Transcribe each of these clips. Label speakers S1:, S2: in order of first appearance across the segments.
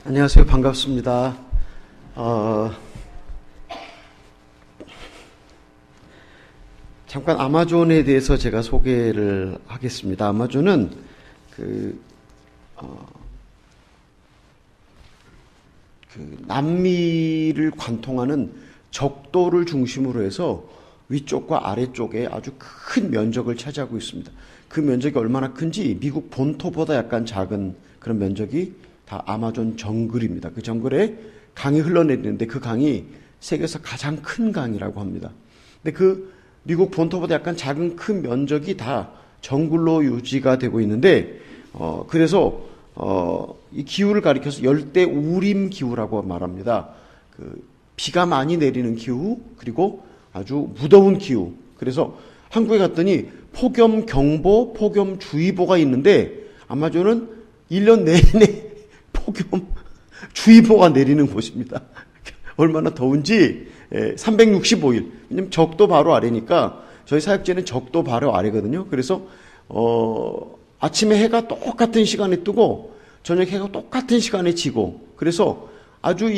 S1: 안녕하세요. 반갑습니다. 잠깐 아마존에 대해서 제가 소개를 하겠습니다. 아마존은 남미를 관통하는 적도를 중심으로 해서 위쪽과 아래쪽에 아주 큰 면적을 차지하고 있습니다. 그 면적이 얼마나 큰지 미국 본토보다 약간 작은 그런 면적이 다 아마존 정글입니다. 그 정글에 강이 흘러내리는데 그 강이 세계에서 가장 큰 강이라고 합니다. 근데 그 미국 본토보다 약간 작은 큰 면적이 다 정글로 유지가 되고 있는데 그래서 이 기후를 가리켜서 열대 우림 기후라고 말합니다. 비가 많이 내리는 기후, 그리고 아주 무더운 기후. 그래서 한국에 갔더니 폭염경보, 폭염주의보가 있는데 아마존은 1년 내내 폭염주의보가 내리는 곳입니다. 얼마나 더운지 365일. 왜냐면 적도 바로 아래니까 저희 사역지는 적도 바로 아래거든요. 그래서 아침에 해가 똑같은 시간에 뜨고 저녁 해가 똑같은 시간에 지고, 그래서 아주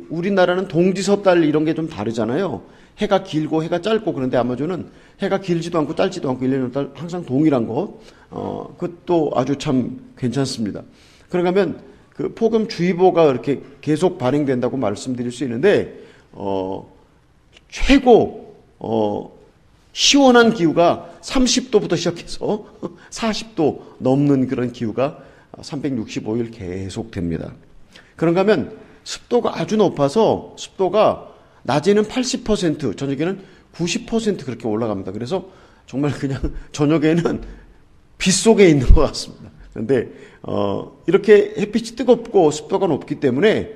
S1: 우리나라는 동지섭달 이런 게 좀 다르잖아요. 해가 길고 해가 짧고. 그런데 아마존은 해가 길지도 않고 짧지도 않고 1년 항상 동일한 것. 그것도 아주 참 괜찮습니다. 그런가 하면 그 폭염주의보가 이렇게 계속 발행된다고 말씀드릴 수 있는데, 최고, 시원한 기후가 30도부터 시작해서 40도 넘는 그런 기후가 365일 계속 됩니다. 그런가 하면 습도가 아주 높아서 습도가 낮에는 80%, 저녁에는 90% 그렇게 올라갑니다. 그래서 정말 그냥 저녁에는 빗속에 있는 것 같습니다. 그런데 이렇게 햇빛이 뜨겁고 습도가 높기 때문에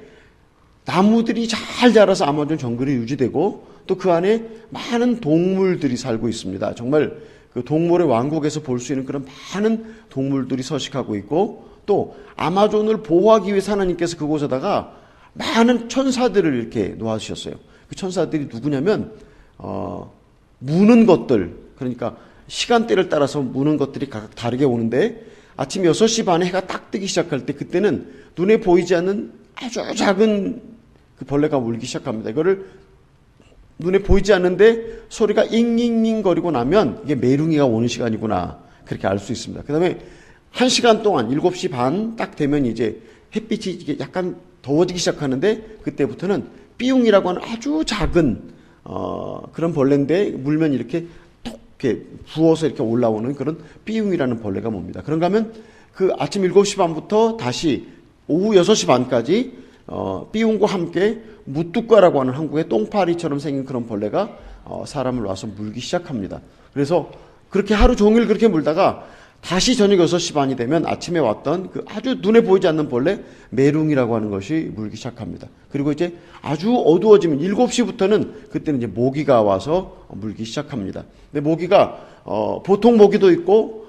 S1: 나무들이 잘 자라서 아마존 정글이 유지되고 또 그 안에 많은 동물들이 살고 있습니다. 정말 그 동물의 왕국에서 볼 수 있는 그런 많은 동물들이 서식하고 있고, 또 아마존을 보호하기 위해서 하나님께서 그곳에다가 많은 천사들을 이렇게 놓아주셨어요. 그 천사들이 누구냐면 무는 것들, 그러니까 시간대를 따라서 무는 것들이 각각 다르게 오는데, 아침 6시 반에 해가 딱 뜨기 시작할 때 그때는 눈에 보이지 않는 아주 작은 그 벌레가 울기 시작합니다. 이거를 눈에 보이지 않는데 소리가 잉잉잉 거리고 나면 이게 메lun이가 오는 시간이구나, 그렇게 알 수 있습니다. 그 다음에 1시간 동안 7시 반 딱 되면 이제 햇빛이 이게 약간 더워지기 시작하는데, 그때부터는 삐용이라고 하는 아주 작은 그런 벌레인데 물면 이렇게 이렇게 부어서 이렇게 올라오는 그런 삐용이라는 벌레가 뭡니다. 그런가 하면 그 아침 7시 반부터 다시 오후 6시 반까지 삐용과 함께 무뚜과라고 하는 한국의 똥파리처럼 생긴 그런 벌레가 사람을 와서 물기 시작합니다. 그래서 그렇게 하루 종일 그렇게 물다가 다시 저녁 6시 반이 되면 아침에 왔던 그 아주 눈에 보이지 않는 벌레 메lun이라고 하는 것이 물기 시작합니다. 그리고 이제 아주 어두워지면 7시부터는 그때는 이제 모기가 와서 물기 시작합니다. 근데 모기가 보통 모기도 있고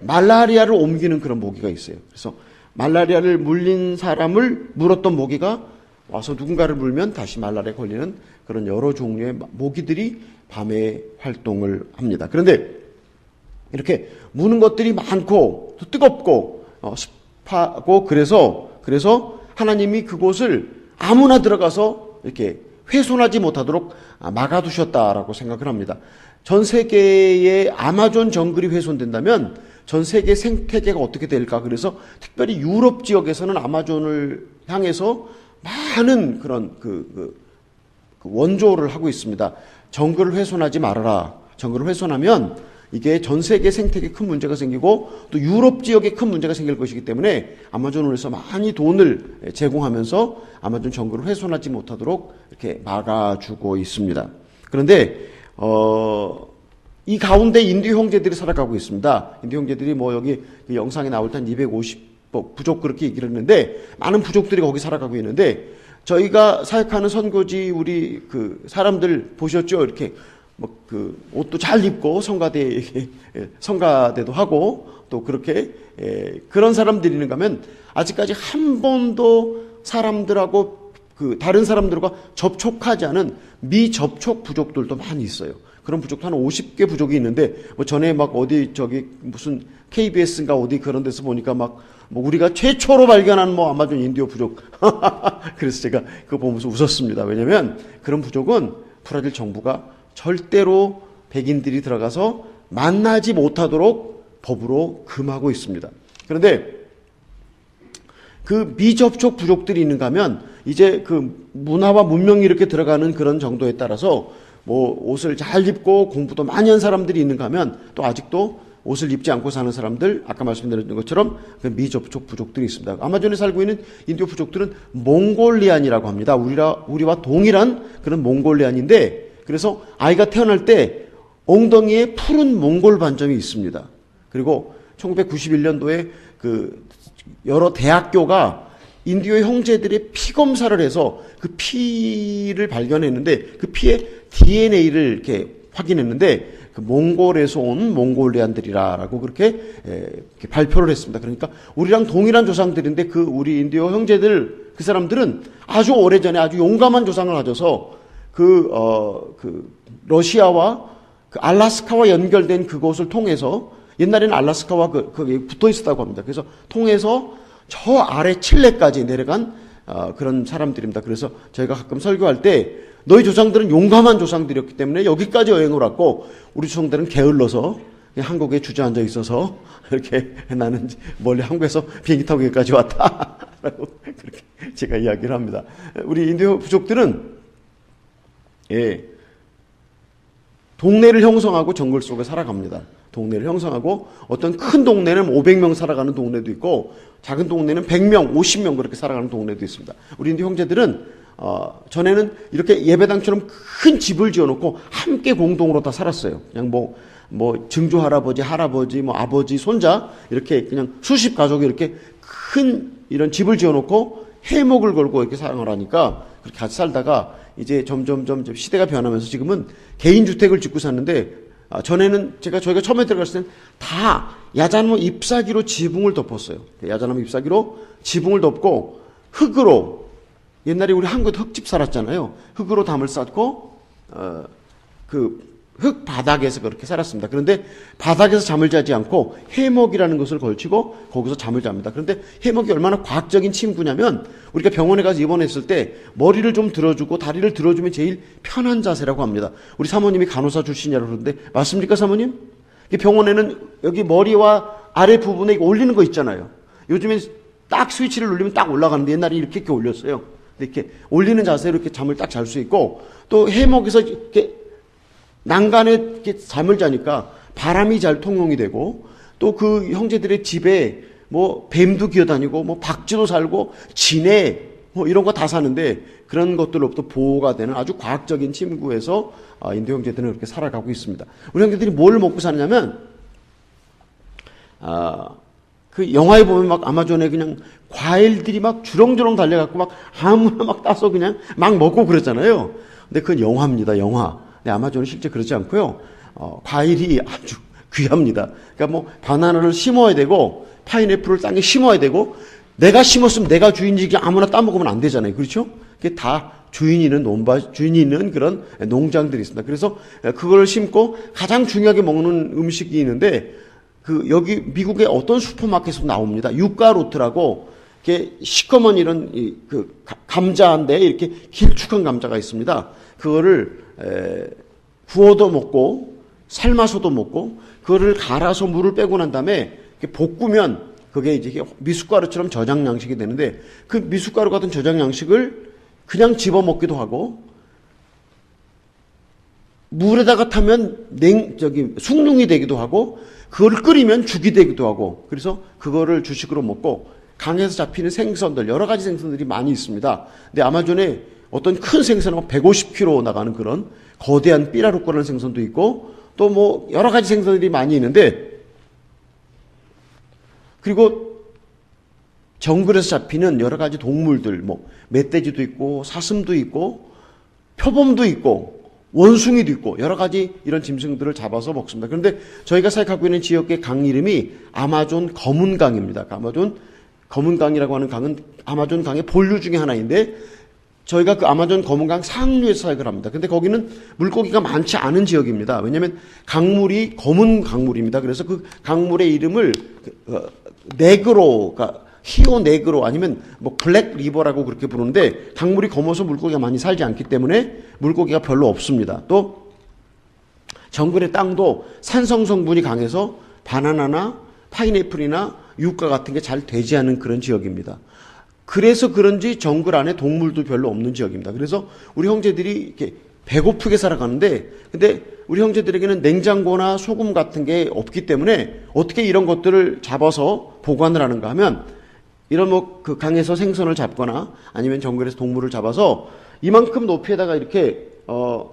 S1: 말라리아를 옮기는 그런 모기가 있어요. 그래서 말라리아를 물린 사람을 물었던 모기가 와서 누군가를 물면 다시 말라리아에 걸리는 그런 여러 종류의 모기들이 밤에 활동을 합니다. 그런데 이렇게 무는 것들이 많고 또 뜨겁고 습하고 그래서 하나님이 그곳을 아무나 들어가서 이렇게 훼손하지 못하도록 막아두셨다라고 생각을 합니다. 전 세계의 아마존 정글이 훼손된다면 전 세계 생태계가 어떻게 될까? 그래서 특별히 유럽 지역에서는 아마존을 향해서 많은 그런 원조를 하고 있습니다. 정글을 훼손하지 말아라. 정글을 훼손하면 이게 전 세계 생태계에 큰 문제가 생기고 또 유럽 지역에 큰 문제가 생길 것이기 때문에 아마존을 위해서 많이 돈을 제공하면서 아마존 정글을 훼손하지 못하도록 이렇게 막아주고 있습니다. 그런데 이 가운데 인도 형제들이 살아가고 있습니다. 인도 형제들이 여기 그 영상에 나올 때 한 250 부족 그렇게 얘기를 했는데, 많은 부족들이 거기 살아가고 있는데, 저희가 사역하는 선교지 우리 그 사람들 보셨죠? 이렇게 옷도 잘 입고 성가대도 하고 또 그렇게 그런 사람들이 있는가 하면 아직까지 한 번도 사람들하고 다른 사람들과 접촉하지 않은 미접촉 부족들도 많이 있어요. 그런 부족도 한 50개 부족이 있는데 전에 무슨 KBS인가 어디 그런 데서 보니까 뭐 우리가 최초로 발견한 뭐 아마존 인디오 부족. 그래서 제가 그거 보면서 웃었습니다. 왜냐면 그런 부족은 브라질 정부가 절대로 백인들이 들어가서 만나지 못하도록 법으로 금하고 있습니다. 그런데 그 미접촉 부족들이 있는가 하면 이제 그 문화와 문명이 이렇게 들어가는 그런 정도에 따라서 뭐 옷을 잘 입고 공부도 많이 한 사람들이 있는가 하면 또 아직도 옷을 입지 않고 사는 사람들, 아까 말씀드린 것처럼 그 미접촉 부족들이 있습니다. 아마존에 살고 있는 인디오 부족들은 몽골리안이라고 합니다. 우리와 동일한 그런 몽골리안인데, 그래서 아이가 태어날 때 엉덩이에 푸른 몽골 반점이 있습니다. 그리고 1991년도에 그 여러 대학교가 인디오 형제들의 피 검사를 해서 그 피를 발견했는데, 그 피에 DNA를 이렇게 확인했는데 그 몽골에서 온 몽골리안들이라고 그렇게 발표를 했습니다. 그러니까 우리랑 동일한 조상들인데 그 우리 인디오 형제들, 그 사람들은 아주 오래전에 아주 용감한 조상을 가져서 그 러시아와 그 알라스카와 연결된 그곳을 통해서, 옛날에는 알라스카와 거기 붙어 있었다고 합니다. 그래서 통해서 저 아래 칠레까지 내려간 그런 사람들입니다. 그래서 저희가 가끔 설교할 때 너희 조상들은 용감한 조상들이었기 때문에 여기까지 여행을 왔고 우리 조상들은 게을러서 한국에 주저앉아 있어서 이렇게 나는 멀리 한국에서 비행기 타고 여기까지 왔다 라고 그렇게 제가 이야기를 합니다. 우리 인디오 부족들은 동네를 형성하고 정글 속에 살아갑니다. 동네를 형성하고 어떤 큰 동네는 500명 살아가는 동네도 있고 작은 동네는 100명, 50명 그렇게 살아가는 동네도 있습니다. 우리 인디오 형제들은 전에는 이렇게 예배당처럼 큰 집을 지어놓고 함께 공동으로 다 살았어요. 그냥 뭐 증조 할아버지, 뭐 아버지, 손자 이렇게 그냥 수십 가족이 이렇게 큰 이런 집을 지어놓고 해목을 걸고 이렇게 사용을 하니까 그렇게 같이 살다가 이제 점점 시대가 변하면서 지금은 개인 주택을 짓고 사는데, 전에는 저희가 처음에 들어갔을 땐 다 야자나무 잎사귀로 지붕을 덮었어요. 야자나무 잎사귀로 지붕을 덮고 흙으로, 옛날에 우리 한국에도 흙집 살았잖아요. 흙으로 담을 쌓고 그 흙 바닥에서 그렇게 살았습니다. 그런데 바닥에서 잠을 자지 않고 해먹이라는 것을 걸치고 거기서 잠을 잡니다. 그런데 해먹이 얼마나 과학적인 침구냐면, 우리가 병원에 가서 입원했을 때 머리를 좀 들어주고 다리를 들어주면 제일 편한 자세라고 합니다. 우리 사모님이 간호사 출신이라고 그러는데 맞습니까, 사모님? 병원에는 여기 머리와 아래 부분에 올리는 거 있잖아요. 요즘엔 딱 스위치를 누르면 딱 올라가는데 옛날에 이렇게 올렸어요. 이렇게 올리는 자세로 이렇게 잠을 딱 잘 수 있고, 또 해먹에서 이렇게 난간에 이렇게 잠을 자니까 바람이 잘 통용이 되고, 또 그 형제들의 집에 뭐 뱀도 기어다니고 뭐 박쥐도 살고 진해 뭐 이런 거 다 사는데 그런 것들로부터 보호가 되는 아주 과학적인 침구에서 인도 형제들은 그렇게 살아가고 있습니다. 우리 형제들이 뭘 먹고 사느냐면, 그 영화에 보면 막 아마존에 그냥 과일들이 막 주렁주렁 달려갖고 막 아무나 막 따서 그냥 막 먹고 그러잖아요. 근데 그건 영화입니다, 영화. 근데 아마존은 실제 그러지 않고요. 과일이 아주 귀합니다. 그러니까 뭐 바나나를 심어야 되고 파인애플을 땅에 심어야 되고, 내가 심었으면 내가 주인이지 아무나 따먹으면 안 되잖아요. 그렇죠? 그게 다 주인이 있는 그런 농장들이 있습니다. 그래서 그걸 심고 가장 중요하게 먹는 음식이 있는데, 여기 미국의 어떤 슈퍼마켓에서 나옵니다. 유가로트라고, 이렇게 시커먼 이런 감자인데 이렇게 길쭉한 감자가 있습니다. 그거를 구워도 먹고 삶아서도 먹고, 그거를 갈아서 물을 빼고 난 다음에 볶으면 그게 이제 미숫가루처럼 저장 양식이 되는데, 그 미숫가루 같은 저장 양식을 그냥 집어 먹기도 하고, 물에다가 타면 숭늉이 되기도 하고, 그거를 끓이면 죽이 되기도 하고, 그래서 그거를 주식으로 먹고, 강에서 잡히는 생선들, 여러 가지 생선들이 많이 있습니다. 근데 아마존에 어떤 큰 생선은 150kg 나가는 그런 거대한 삐라루꼬라는 생선도 있고, 또 뭐 여러 가지 생선들이 많이 있는데, 그리고 정글에서 잡히는 여러 가지 동물들, 뭐 멧돼지도 있고 사슴도 있고 표범도 있고 원숭이도 있고 여러 가지 이런 짐승들을 잡아서 먹습니다. 그런데 저희가 생각하고 있는 지역의 강 이름이 아마존 검은강입니다. 아마존 검은강이라고 하는 강은 아마존 강의 본류 중에 하나인데, 저희가 그 아마존 검은강 상류에서 사역을 합니다. 근데 거기는 물고기가 많지 않은 지역입니다. 왜냐하면 강물이 검은 강물입니다. 그래서 그 강물의 이름을 네그로가 히오 네그로 아니면 뭐 블랙 리버라고 그렇게 부르는데 강물이 검어서 물고기가 많이 살지 않기 때문에 물고기가 별로 없습니다. 또 정글의 땅도 산성 성분이 강해서 바나나나 파인애플이나 유가 같은 게 잘 되지 않은 그런 지역입니다. 그래서 그런지 정글 안에 동물도 별로 없는 지역입니다. 그래서 우리 형제들이 이렇게 배고프게 살아가는데, 근데 우리 형제들에게는 냉장고나 소금 같은 게 없기 때문에 어떻게 이런 것들을 잡아서 보관을 하는가 하면, 이런 뭐 그 강에서 생선을 잡거나 아니면 정글에서 동물을 잡아서 이만큼 높이에다가 이렇게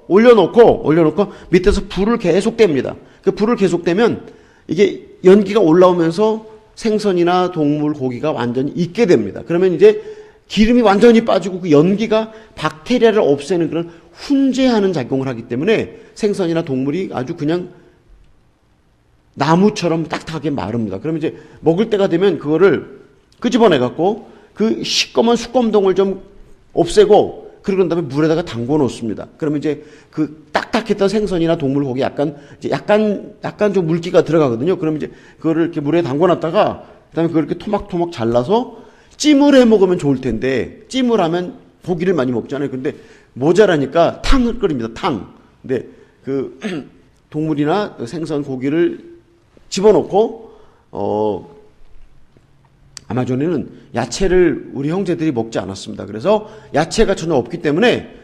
S1: 올려놓고 밑에서 불을 계속 댑니다. 그 불을 계속 대면 이게 연기가 올라오면서 생선이나 동물, 고기가 완전히 익게 됩니다. 그러면 이제 기름이 완전히 빠지고 그 연기가 박테리아를 없애는 그런 훈제하는 작용을 하기 때문에 생선이나 동물이 아주 그냥 나무처럼 딱딱하게 마릅니다. 그러면 이제 먹을 때가 되면 그거를 끄집어내갖고 그 시꺼먼 수검동을 좀 없애고 그런 다음에 물에다가 담궈 놓습니다. 그러면 이제 그 딱딱했던 생선이나 동물 고기 약간 좀 물기가 들어가거든요. 그러면 이제 그거를 이렇게 물에 담궈 놨다가 그다음에 그걸 이렇게 토막토막 잘라서 찜을 해 먹으면 좋을 텐데 찜을 하면 고기를 많이 먹잖아요. 근데 모자라니까 탕을 끓입니다. 탕. 근데 그 동물이나 생선 고기를 집어넣고 아마존에는 야채를 우리 형제들이 먹지 않았습니다. 그래서 야채가 전혀 없기 때문에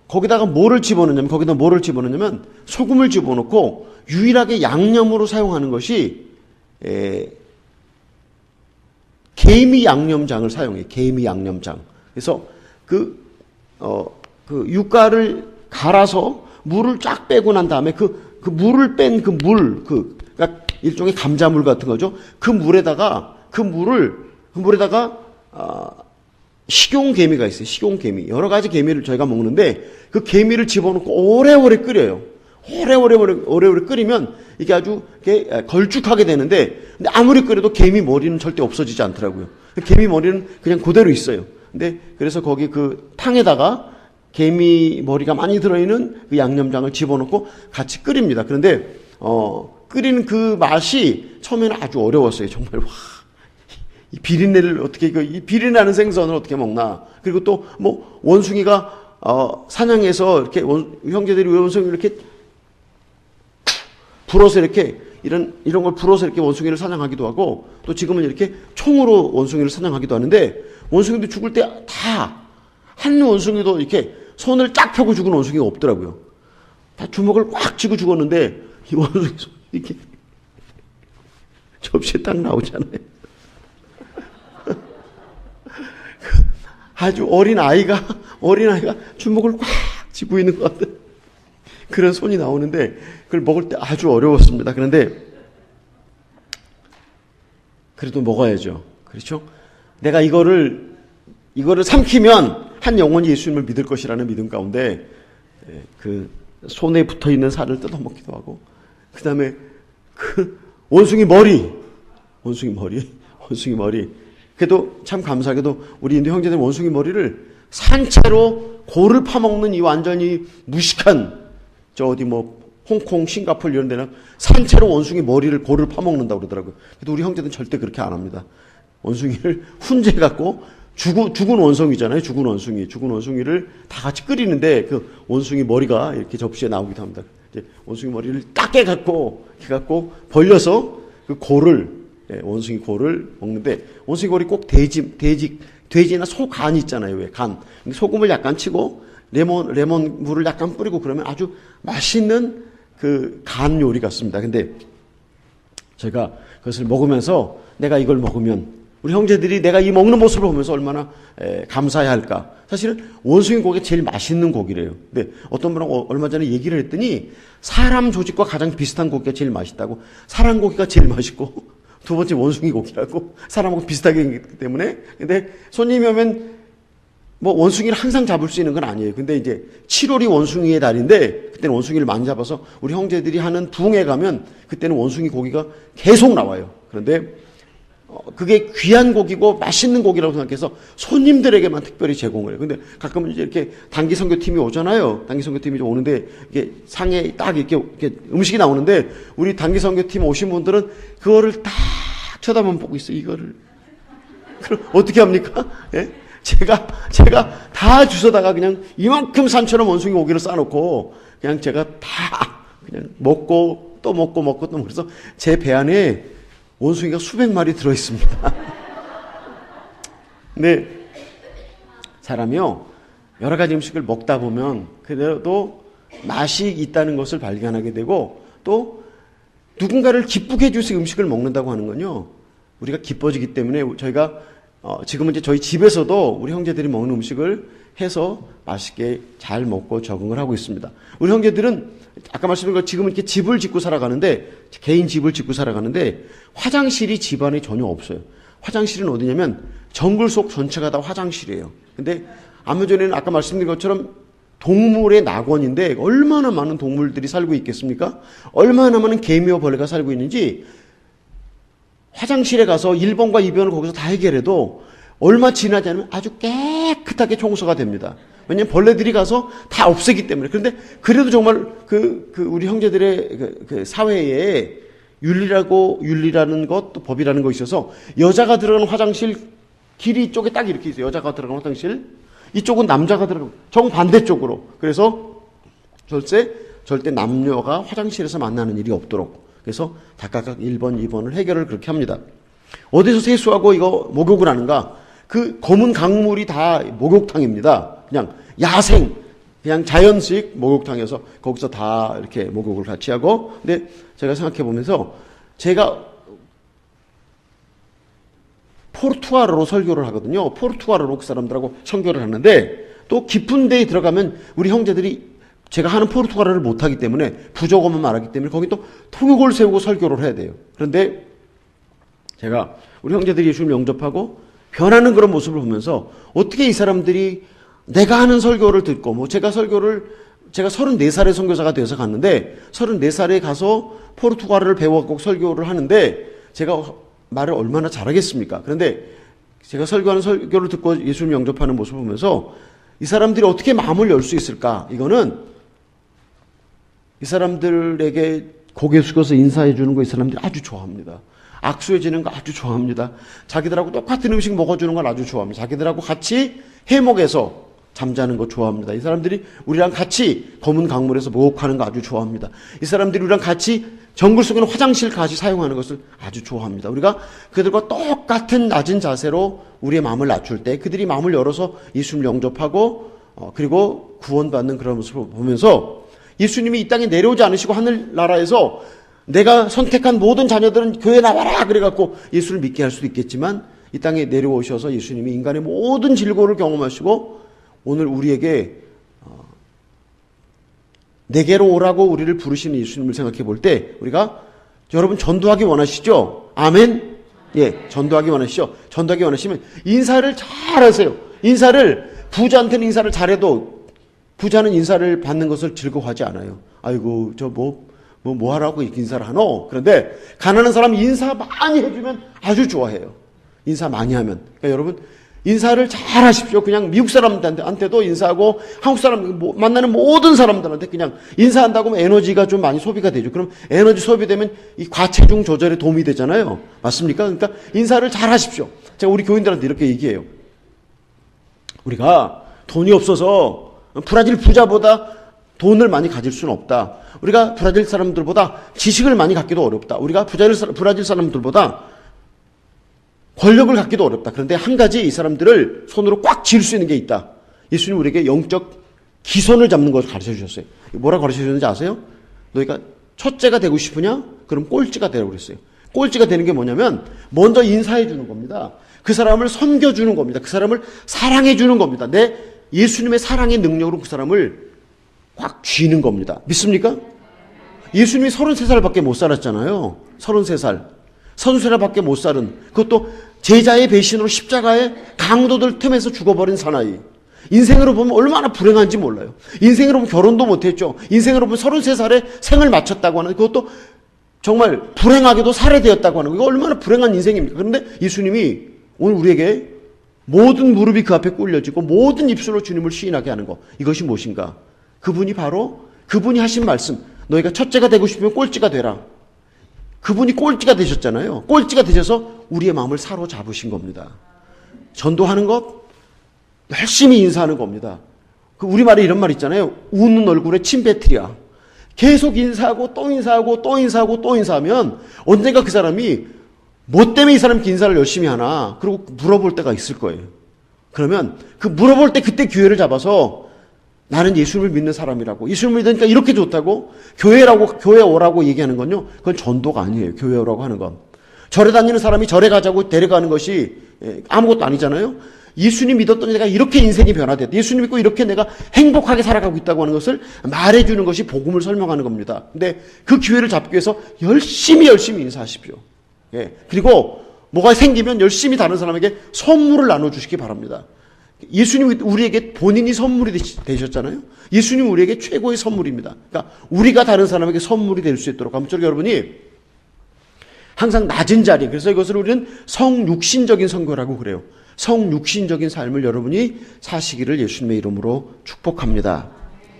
S1: 거기다가 뭐를 집어넣냐면 소금을 집어넣고 유일하게 양념으로 사용하는 것이 개미 양념장을 사용해요. 개미 양념장. 그래서 그 유가를 갈아서 물을 쫙 빼고 난 다음에 그 물을 뺀 그러니까 일종의 감자물 같은 거죠. 그 물에다가 식용개미가 있어요. 식용개미. 여러 가지 개미를 저희가 먹는데 그 개미를 집어넣고 오래오래 끓여요. 오래오래 끓이면 이게 아주 걸쭉하게 되는데, 근데 아무리 끓여도 개미 머리는 절대 없어지지 않더라고요. 개미 머리는 그냥 그대로 있어요. 근데 그래서 거기 그 탕에다가 개미 머리가 많이 들어있는 그 양념장을 집어넣고 같이 끓입니다. 그런데 끓이는 그 맛이 처음에는 아주 어려웠어요. 정말 이 비린내를 어떻게 이 비린내나는 생선을 어떻게 먹나. 그리고 또 뭐 원숭이가 사냥해서 이렇게 형제들이 원숭이를 이렇게 불어서 이렇게 이런 걸 불어서 이렇게 원숭이를 사냥하기도 하고, 또 지금은 이렇게 총으로 원숭이를 사냥하기도 하는데, 원숭이도 죽을 때 다 한 원숭이도 이렇게 손을 쫙 펴고 죽은 원숭이가 없더라고요. 다 주먹을 꽉 쥐고 죽었는데 이 원숭이 손이 이렇게 접시에 딱 나오잖아요. 아주 어린 아이가 주먹을 꽉 쥐고 있는 것 같은 그런 손이 나오는데 그걸 먹을 때 아주 어려웠습니다. 그런데 그래도 먹어야죠. 그렇죠? 내가 이거를 삼키면 한 영혼이 예수님을 믿을 것이라는 믿음 가운데 그 손에 붙어 있는 살을 뜯어 먹기도 하고, 그 다음에 그 원숭이 머리. 그래도 참 감사하게도 우리 인도 형제들 원숭이 머리를 산채로 골을 파먹는 이 완전히 무식한 홍콩, 싱가포르 이런 데는 산채로 원숭이 머리를 골을 파먹는다고 그러더라고요. 그래도 우리 형제들은 절대 그렇게 안 합니다. 원숭이를 훈제해갖고 죽은 원숭이잖아요. 죽은 원숭이를 다 같이 끓이는데 그 원숭이 머리가 이렇게 접시에 나오기도 합니다. 이제 원숭이 머리를 딱 해갖고 벌려서 그 골을, 원숭이 골을 먹는데, 원숭이 골이 꼭 돼지나 소 간 있잖아요. 왜 간. 소금을 약간 치고 레몬 물을 약간 뿌리고 그러면 아주 맛있는 그 간 요리 같습니다. 근데 제가 그것을 먹으면서 내가 이걸 먹으면 우리 형제들이 내가 이 먹는 모습을 보면서 얼마나 감사해야 할까. 사실은 원숭이 고기가 제일 맛있는 고기래요. 근데 어떤 분은 얼마 전에 얘기를 했더니 사람 조직과 가장 비슷한 고기가 제일 맛있다고. 사람 고기가 제일 맛있고 두 번째 원숭이 고기라고. 사람하고 비슷하게 생겼기 때문에. 근데 손님이 오면 뭐 원숭이를 항상 잡을 수 있는 건 아니에요. 근데 이제 7월이 원숭이의 달인데 그때는 원숭이를 많이 잡아서 우리 형제들이 하는 부흥회 가면 그때는 원숭이 고기가 계속 나와요. 그런데 그게 귀한 고기고 맛있는 고기라고 생각해서 손님들에게만 특별히 제공을 해요. 근데 가끔은 이제 이렇게 단기 선교팀이 오잖아요. 단기 선교팀이 오는데 이게 상에 딱 이렇게 음식이 나오는데 우리 단기 선교팀 오신 분들은 그거를 딱 쳐다만 보고 있어요, 이거를. 그럼 어떻게 합니까? 예? 제가 다 주워다가 그냥 이만큼 산처럼 원숭이 고기를 싸놓고 그냥 제가 다 그냥 먹고 또 먹고 또 그래서 제 배 안에 원숭이가 수백 마리 들어있습니다. 근데 사람이요, 여러 가지 음식을 먹다 보면 그래도 맛이 있다는 것을 발견하게 되고 또 누군가를 기쁘게 해줄 수 있는 음식을 먹는다고 하는 건요, 우리가 기뻐지기 때문에 저희가 지금은 이제 저희 집에서도 우리 형제들이 먹는 음식을 해서 맛있게 잘 먹고 적응을 하고 있습니다. 우리 형제들은 아까 말씀드린 것 지금은 이렇게 집을 짓고 살아가는데, 개인 집을 짓고 살아가는데 화장실이 집안에 전혀 없어요. 화장실은 어디냐면 정글 속 전체가 다 화장실이에요. 근데 아무전에는 아까 말씀드린 것처럼 동물의 낙원인데 얼마나 많은 동물들이 살고 있겠습니까? 얼마나 많은 개미와 벌레가 살고 있는지 화장실에 가서 1번과 2번을 거기서 다 해결해도 얼마 지나지 않으면 아주 깨끗하게 청소가 됩니다. 왜냐하면 벌레들이 가서 다 없애기 때문에. 그런데 그래도 정말 우리 형제들의 그 사회에 윤리라는 것, 또 법이라는 것이 있어서 여자가 들어가는 화장실 길이 이쪽에 딱 이렇게 있어요. 여자가 들어가는 화장실. 이쪽은 남자가 들어가고 정반대쪽으로. 그래서 절대 남녀가 화장실에서 만나는 일이 없도록. 그래서 각각 1번, 2번을 해결을 그렇게 합니다. 어디서 세수하고 이거 목욕을 하는가? 그 검은 강물이 다 목욕탕입니다. 그냥 야생, 그냥 자연식 목욕탕에서 거기서 다 이렇게 목욕을 같이 하고. 근데 제가 생각해 보면서 제가 포르투갈어로 설교를 하거든요. 포르투갈어로 그 사람들하고 선교를 하는데 또 깊은 데에 들어가면 우리 형제들이 제가 하는 포르투갈어를 못하기 때문에 부족어만 말하기 때문에 거기 또 통역을 세우고 설교를 해야 돼요. 그런데 제가 우리 형제들이 예수를 영접하고 변하는 그런 모습을 보면서 어떻게 이 사람들이 내가 하는 설교를 듣고 제가 34살에 선교사가 되어서 갔는데 34살에 가서 포르투갈어를 배워갖고 설교를 하는데 제가 말을 얼마나 잘하겠습니까? 그런데 제가 설교하는 설교를 듣고 예수를 영접하는 모습을 보면서 이 사람들이 어떻게 마음을 열 수 있을까? 이거는 이 사람들에게 고개 숙여서 인사해 주는 거 이 사람들이 아주 좋아합니다. 악수해 주는 거 아주 좋아합니다. 자기들하고 똑같은 음식 먹어주는 건 아주 좋아합니다. 자기들하고 같이 해먹에서 잠자는 거 좋아합니다. 이 사람들이 우리랑 같이 검은 강물에서 목욕하는 거 아주 좋아합니다. 이 사람들이 우리랑 같이 정글 속에 있는 화장실까지 사용하는 것을 아주 좋아합니다. 우리가 그들과 똑같은 낮은 자세로 우리의 마음을 낮출 때 그들이 마음을 열어서 예수님을 영접하고 그리고 구원받는 그런 모습을 보면서 예수님이 이 땅에 내려오지 않으시고 하늘나라에서 내가 선택한 모든 자녀들은 교회 나와라 그래갖고 예수를 믿게 할 수도 있겠지만 이 땅에 내려오셔서 예수님이 인간의 모든 질고를 경험하시고 오늘 우리에게 내게로 오라고 우리를 부르시는 예수님을 생각해 볼 때 우리가 여러분 전도하기 원하시죠? 아멘? 예, 전도하기 원하시죠? 전도하기 원하시면 인사를 잘 하세요. 부자한테는 인사를 잘해도 부자는 인사를 받는 것을 즐거워하지 않아요. 아이고 저 뭐 하라고 이렇게 인사를 하노? 그런데 가난한 사람이 인사 많이 해주면 아주 좋아해요. 인사 많이 하면. 그러니까 여러분 인사를 잘 하십시오. 그냥 미국 사람들한테도 인사하고 한국 사람 만나는 모든 사람들한테 그냥 인사한다고 하면 에너지가 좀 많이 소비가 되죠. 그럼 에너지 소비되면 이 과체중 조절에 도움이 되잖아요. 맞습니까? 그러니까 인사를 잘 하십시오. 제가 우리 교인들한테 이렇게 얘기해요. 우리가 돈이 없어서 브라질 부자보다 돈을 많이 가질 수는 없다. 우리가 브라질 사람들보다 지식을 많이 갖기도 어렵다. 우리가 브라질 사람들보다 권력을 갖기도 어렵다. 그런데 한 가지 이 사람들을 손으로 꽉 쥘 수 있는 게 있다. 예수님 우리에게 영적 기선을 잡는 것을 가르쳐 주셨어요. 뭐라고 가르쳐 주셨는지 아세요? 너희가 첫째가 되고 싶으냐? 그럼 꼴찌가 되라고 그랬어요. 꼴찌가 되는 게 뭐냐면 먼저 인사해 주는 겁니다. 그 사람을 섬겨주는 겁니다. 그 사람을 사랑해 주는 겁니다. 내 예수님의 사랑의 능력으로 그 사람을 확 쥐는 겁니다. 믿습니까? 예수님이 33살밖에 못 살았잖아요. 33살. 30살밖에 못 살은, 그것도 제자의 배신으로 십자가에 강도들 틈에서 죽어버린 사나이. 인생으로 보면 얼마나 불행한지 몰라요. 인생으로 보면 결혼도 못했죠. 인생으로 보면 33살에 생을 마쳤다고 하는, 그것도 정말 불행하게도 살해되었다고 하는, 이거 얼마나 불행한 인생입니까? 그런데 예수님이 오늘 우리에게 모든 무릎이 그 앞에 꿇려지고 모든 입술로 주님을 시인하게 하는 것, 이것이 무엇인가? 그분이 하신 말씀, 너희가 첫째가 되고 싶으면 꼴찌가 되라. 그분이 꼴찌가 되셨잖아요. 꼴찌가 되셔서 우리의 마음을 사로잡으신 겁니다. 전도하는 것, 열심히 인사하는 겁니다. 그 우리말에 이런 말 있잖아요. 웃는 얼굴에 침 뱉으랴. 계속 인사하고 또 인사하고 또 인사하고 또 인사하면 언젠가 그 사람이 뭐 때문에 이 사람이 인사를 열심히 하나, 그리고 물어볼 때가 있을 거예요. 그러면 그 물어볼 때 그때 기회를 잡아서 나는 예수님을 믿는 사람이라고, 예수님을 믿으니까 이렇게 좋다고, 교회 오라고 얘기하는 건요, 그건 전도가 아니에요. 교회 오라고 하는 건. 절에 다니는 사람이 절에 가자고 데려가는 것이 아무것도 아니잖아요. 예수님 믿었던 내가 이렇게 인생이 변화됐다, 예수님 믿고 이렇게 내가 행복하게 살아가고 있다고 하는 것을 말해주는 것이 복음을 설명하는 겁니다. 근데 그 기회를 잡기 위해서 열심히 인사하십시오. 예. 그리고 뭐가 생기면 열심히 다른 사람에게 선물을 나눠주시기 바랍니다. 예수님이 우리에게 본인이 선물이 되셨잖아요. 예수님이 우리에게 최고의 선물입니다. 그러니까 우리가 다른 사람에게 선물이 될 수 있도록, 아무쪼록 여러분이 항상 낮은 자리, 그래서 이것을 우리는 성육신적인 선교라고 그래요. 성육신적인 삶을 여러분이 사시기를 예수님의 이름으로 축복합니다.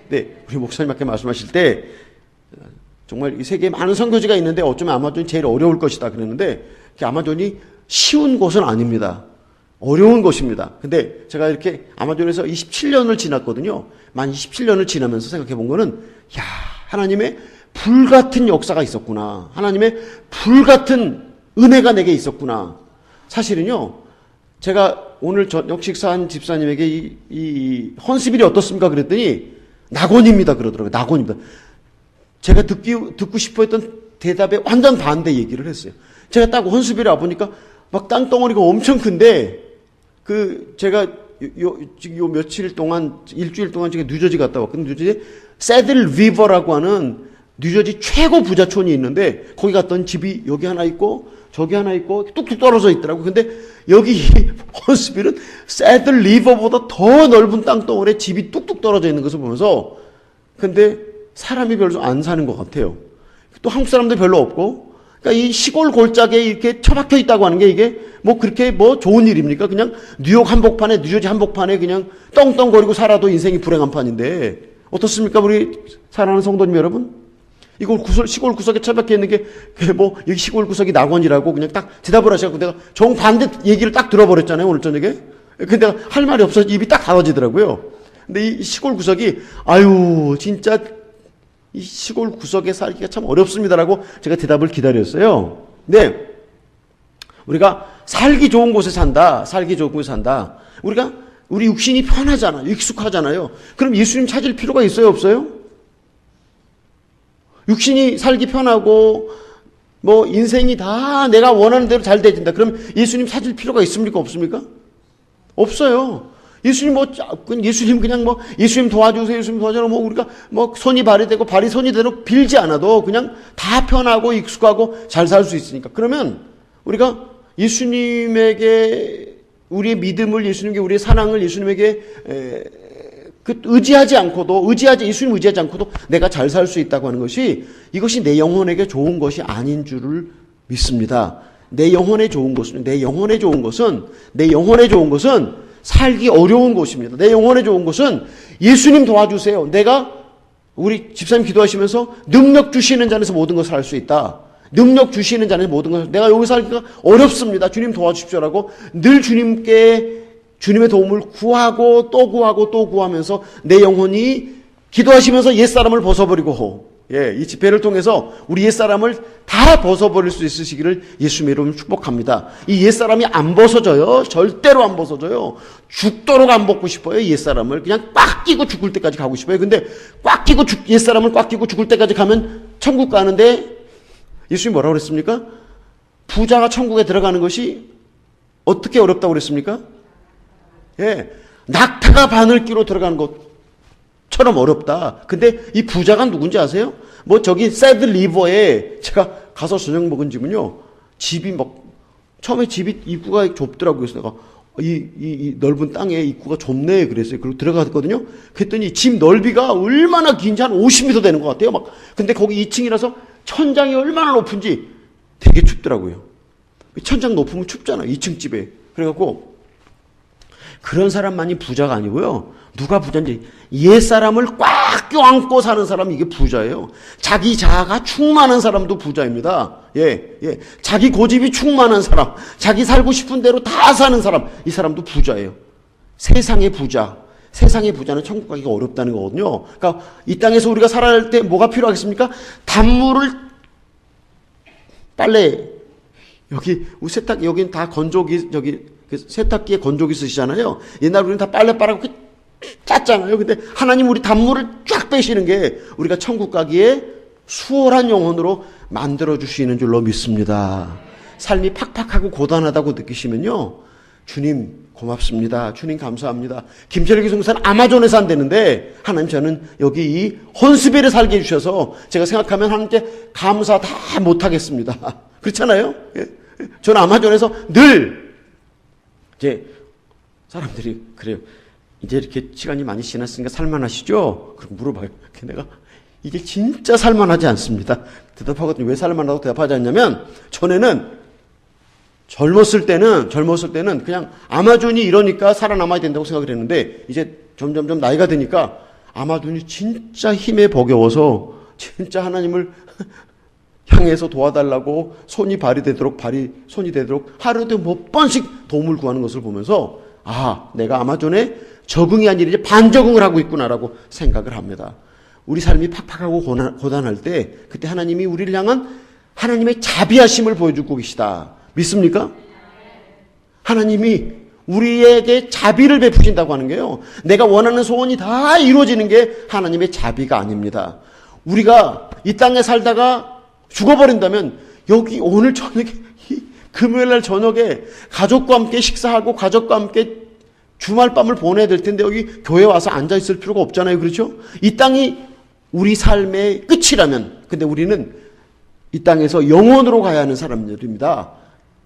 S1: 네, 우리 목사님께 말씀하실 때 정말 이 세계에 많은 선교지가 있는데 어쩌면 아마존이 제일 어려울 것이다 그랬는데, 아마존이 쉬운 곳은 아닙니다. 어려운 곳입니다. 근데 제가 이렇게 아마존에서 27년을 지났거든요. 만 27년을 지나면서 생각해 본 거는, 야, 하나님의 불같은 역사가 있었구나. 하나님의 불같은 은혜가 내게 있었구나. 사실은요, 제가 오늘 저녁 식사한 집사님에게 이 헌스빌이 어떻습니까? 그랬더니 낙원입니다 그러더라고요. 낙원입니다. 제가 듣고 싶어 했던 대답에 완전 반대 얘기를 했어요. 제가 딱 헌스빌에 와보니까 막 땅덩어리가 엄청 큰데, 제가 요 며칠 동안, 일주일 동안 제가 뉴저지 갔다 왔거든요. 뉴저지 새들 리버라고 하는 뉴저지 최고 부자촌이 있는데, 거기 갔더니 집이 여기 하나 있고 저기 하나 있고 뚝뚝 떨어져 있더라고요. 근데 여기 헌스빌은 새들 리버보다 더 넓은 땅덩어리에 집이 뚝뚝 떨어져 있는 것을 보면서, 근데 사람이 별로 안 사는 것 같아요. 또 한국 사람도 별로 없고, 그러니까 이 시골 골짜기에 이렇게 처박혀 있다고 하는 게 이게 뭐 그렇게 뭐 좋은 일입니까? 그냥 뉴욕 한복판에, 뉴저지 한복판에 그냥 떵떵거리고 살아도 인생이 불행한 판인데, 어떻습니까? 우리 사랑하는 성도님 여러분? 이걸 시골 구석에 처박혀 있는 게 뭐 여기 시골 구석이 낙원이라고 그냥 딱 대답을 하셔서 내가 정반대 얘기를 딱 들어버렸잖아요, 오늘 저녁에. 근데 할 말이 없어서 입이 딱 닫아지더라고요. 근데 이 시골 구석이, 아유, 진짜 이 시골 구석에 살기가 참 어렵습니다라고 제가 대답을 기다렸어요. 근데 우리가 살기 좋은 곳에 산다, 살기 좋은 곳에 산다. 우리 육신이 편하잖아요. 익숙하잖아요. 그럼 예수님 찾을 필요가 있어요, 없어요? 육신이 살기 편하고 뭐 인생이 다 내가 원하는 대로 잘 되진다. 그럼 예수님 찾을 필요가 있습니까, 없습니까? 없어요. 예수님 그냥 뭐 예수님 도와주세요, 예수님 도와주세요. 뭐 우리가 뭐 손이 발이 되고 발이 손이 되도록 빌지 않아도 그냥 다 편하고 익숙하고 잘 살 수 있으니까. 그러면 우리가 예수님에게 우리의 믿음을, 예수님께 우리의 사랑을 예수님에게 예수님 의지하지 않고도 내가 잘 살 수 있다고 하는 것이, 이것이 내 영혼에게 좋은 것이 아닌 줄을 믿습니다. 내 영혼에 좋은 것은 살기 어려운 것입니다. 내 영혼에 좋은 것은 예수님 도와주세요. 우리 집사님 기도하시면서 능력 주시는 자에서 모든 것을 할 수 있다. 능력 주시는 자는 모든 것을, 내가 여기 살기가 어렵습니다, 주님 도와주십시오라고 늘 주님의 도움을 구하고 또 구하면서 내 영혼이 기도하시면서 옛사람을 벗어버리고, 이 집회를 통해서 우리 옛사람을 다 벗어버릴 수 있으시기를 예수님의 이름으로 축복합니다. 이 옛사람이 안 벗어져요. 절대로 안 벗어져요. 죽도록 안 벗고 싶어요. 옛사람을 그냥 꽉 끼고 죽을 때까지 가고 싶어요. 근데 옛사람을 꽉 끼고 죽을 때까지 가면 천국 가는데, 예수님이 뭐라고 그랬습니까? 부자가 천국에 들어가는 것이 어떻게 어렵다고 그랬습니까? 낙타가 바늘기로 들어가는 것처럼 어렵다. 근데 이 부자가 누군지 아세요? 뭐 저기 새드 리버에 제가 가서 저녁 먹은 집은요, 집이 처음에 집이 입구가 좁더라고요. 그래서 내가 이 넓은 땅에 입구가 좁네 그랬어요. 그리고 들어갔거든요. 그랬더니 집 넓이가 얼마나 긴지 한 50m 되는 것 같아요. 근데 거기 2층이라서 천장이 얼마나 높은지 되게 춥더라고요. 천장 높으면 춥잖아요, 2층 집에. 그래갖고 그런 사람만이 부자가 아니고요, 누가 부자인지 옛사람을 꽉 꽉 껴안고 사는 사람, 이게 부자예요. 자기 자아가 충만한 사람도 부자입니다. 자기 고집이 충만한 사람, 자기 살고 싶은 대로 다 사는 사람, 이 사람도 부자예요. 세상의 부자는 천국 가기가 어렵다는 거거든요. 그러니까 이 땅에서 우리가 살아갈 때 뭐가 필요하겠습니까? 단물을 빨래, 여긴 다 건조기, 세탁기에 건조기 쓰시잖아요. 옛날 우리는 다 빨래 빨아고 짰잖아요. 근데 하나님 우리 단물을 쫙 빼시는 게 우리가 천국 가기에 수월한 영혼으로 만들어 주시는 줄로 믿습니다. 삶이 팍팍하고 고단하다고 느끼시면요, 주님 고맙습니다. 주님 감사합니다. 김철기 성사는 아마존에 산다는데 하나님 저는 여기 이 혼스벨에 살게 해주셔서 제가 생각하면 하나님께 감사 다 못하겠습니다. 그렇잖아요. 저는 아마존에서 늘 이제 사람들이 그래요. 이제 이렇게 시간이 많이 지났으니까 살만하시죠? 그리고 물어봐요. 내가 이게 진짜 살만하지 않습니다. 대답하거든요. 왜 살만하다고 대답하지 않냐면, 전에는 젊었을 때는 그냥 아마존이 이러니까 살아남아야 된다고 생각을 했는데, 이제 점점점 나이가 드니까 아마존이 진짜 힘에 버겨워서 진짜 하나님을 향해서 도와달라고 손이 되도록 하루에도 몇 번씩 도움을 구하는 것을 보면서, 내가 아마존에 적응이 아니라 이제 반적응을 하고 있구나라고 생각을 합니다. 우리 삶이 팍팍하고 고단할 때 그때 하나님이 우리를 향한 하나님의 자비하심을 보여주고 계시다. 믿습니까? 하나님이 우리에게 자비를 베푸신다고 하는 게요, 내가 원하는 소원이 다 이루어지는 게 하나님의 자비가 아닙니다. 우리가 이 땅에 살다가 죽어버린다면 여기 오늘 저녁에 금요일날 저녁에 가족과 함께 식사하고 가족과 함께 주말밤을 보내야 될 텐데 여기 교회 와서 앉아있을 필요가 없잖아요. 그렇죠? 이 땅이 우리 삶의 끝이라면, 근데 우리는 이 땅에서 영원으로 가야 하는 사람들입니다.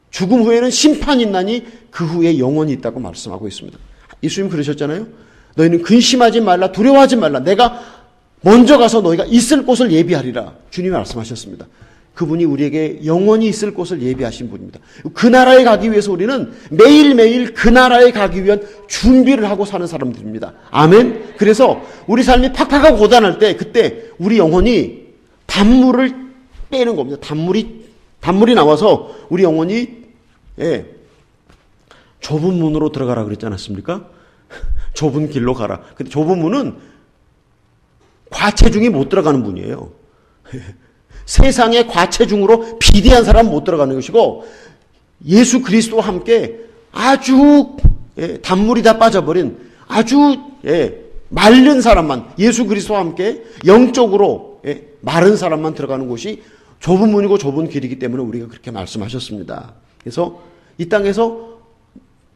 S1: 죽음 후에는 심판이 있나니 그 후에 영원이 있다고 말씀하고 있습니다. 예수님 그러셨잖아요. 너희는 근심하지 말라, 두려워하지 말라. 내가 먼저 가서 너희가 있을 곳을 예비하리라. 주님이 말씀하셨습니다. 그분이 우리에게 영원히 있을 곳을 예비하신 분입니다. 그 나라에 가기 위해서 우리는 매일매일 그 나라에 가기 위한 준비를 하고 사는 사람들입니다. 아멘. 그래서 우리 삶이 팍팍하고 고단할 때 그때 우리 영혼이 단물을 빼는 겁니다. 단물이 나와서 우리 영혼이 좁은 문으로 들어가라 그랬지 않았습니까? 좁은 길로 가라. 근데 좁은 문은 과체중이 못 들어가는 문이에요. 세상의 과체중으로 비대한 사람은 못 들어가는 것이고, 예수 그리스도와 함께 아주 단물이 다 빠져버린 아주 마른 사람만, 예수 그리스도와 함께 영적으로 마른 사람만 들어가는 곳이 좁은 문이고 좁은 길이기 때문에 우리가 그렇게 말씀하셨습니다. 그래서 이 땅에서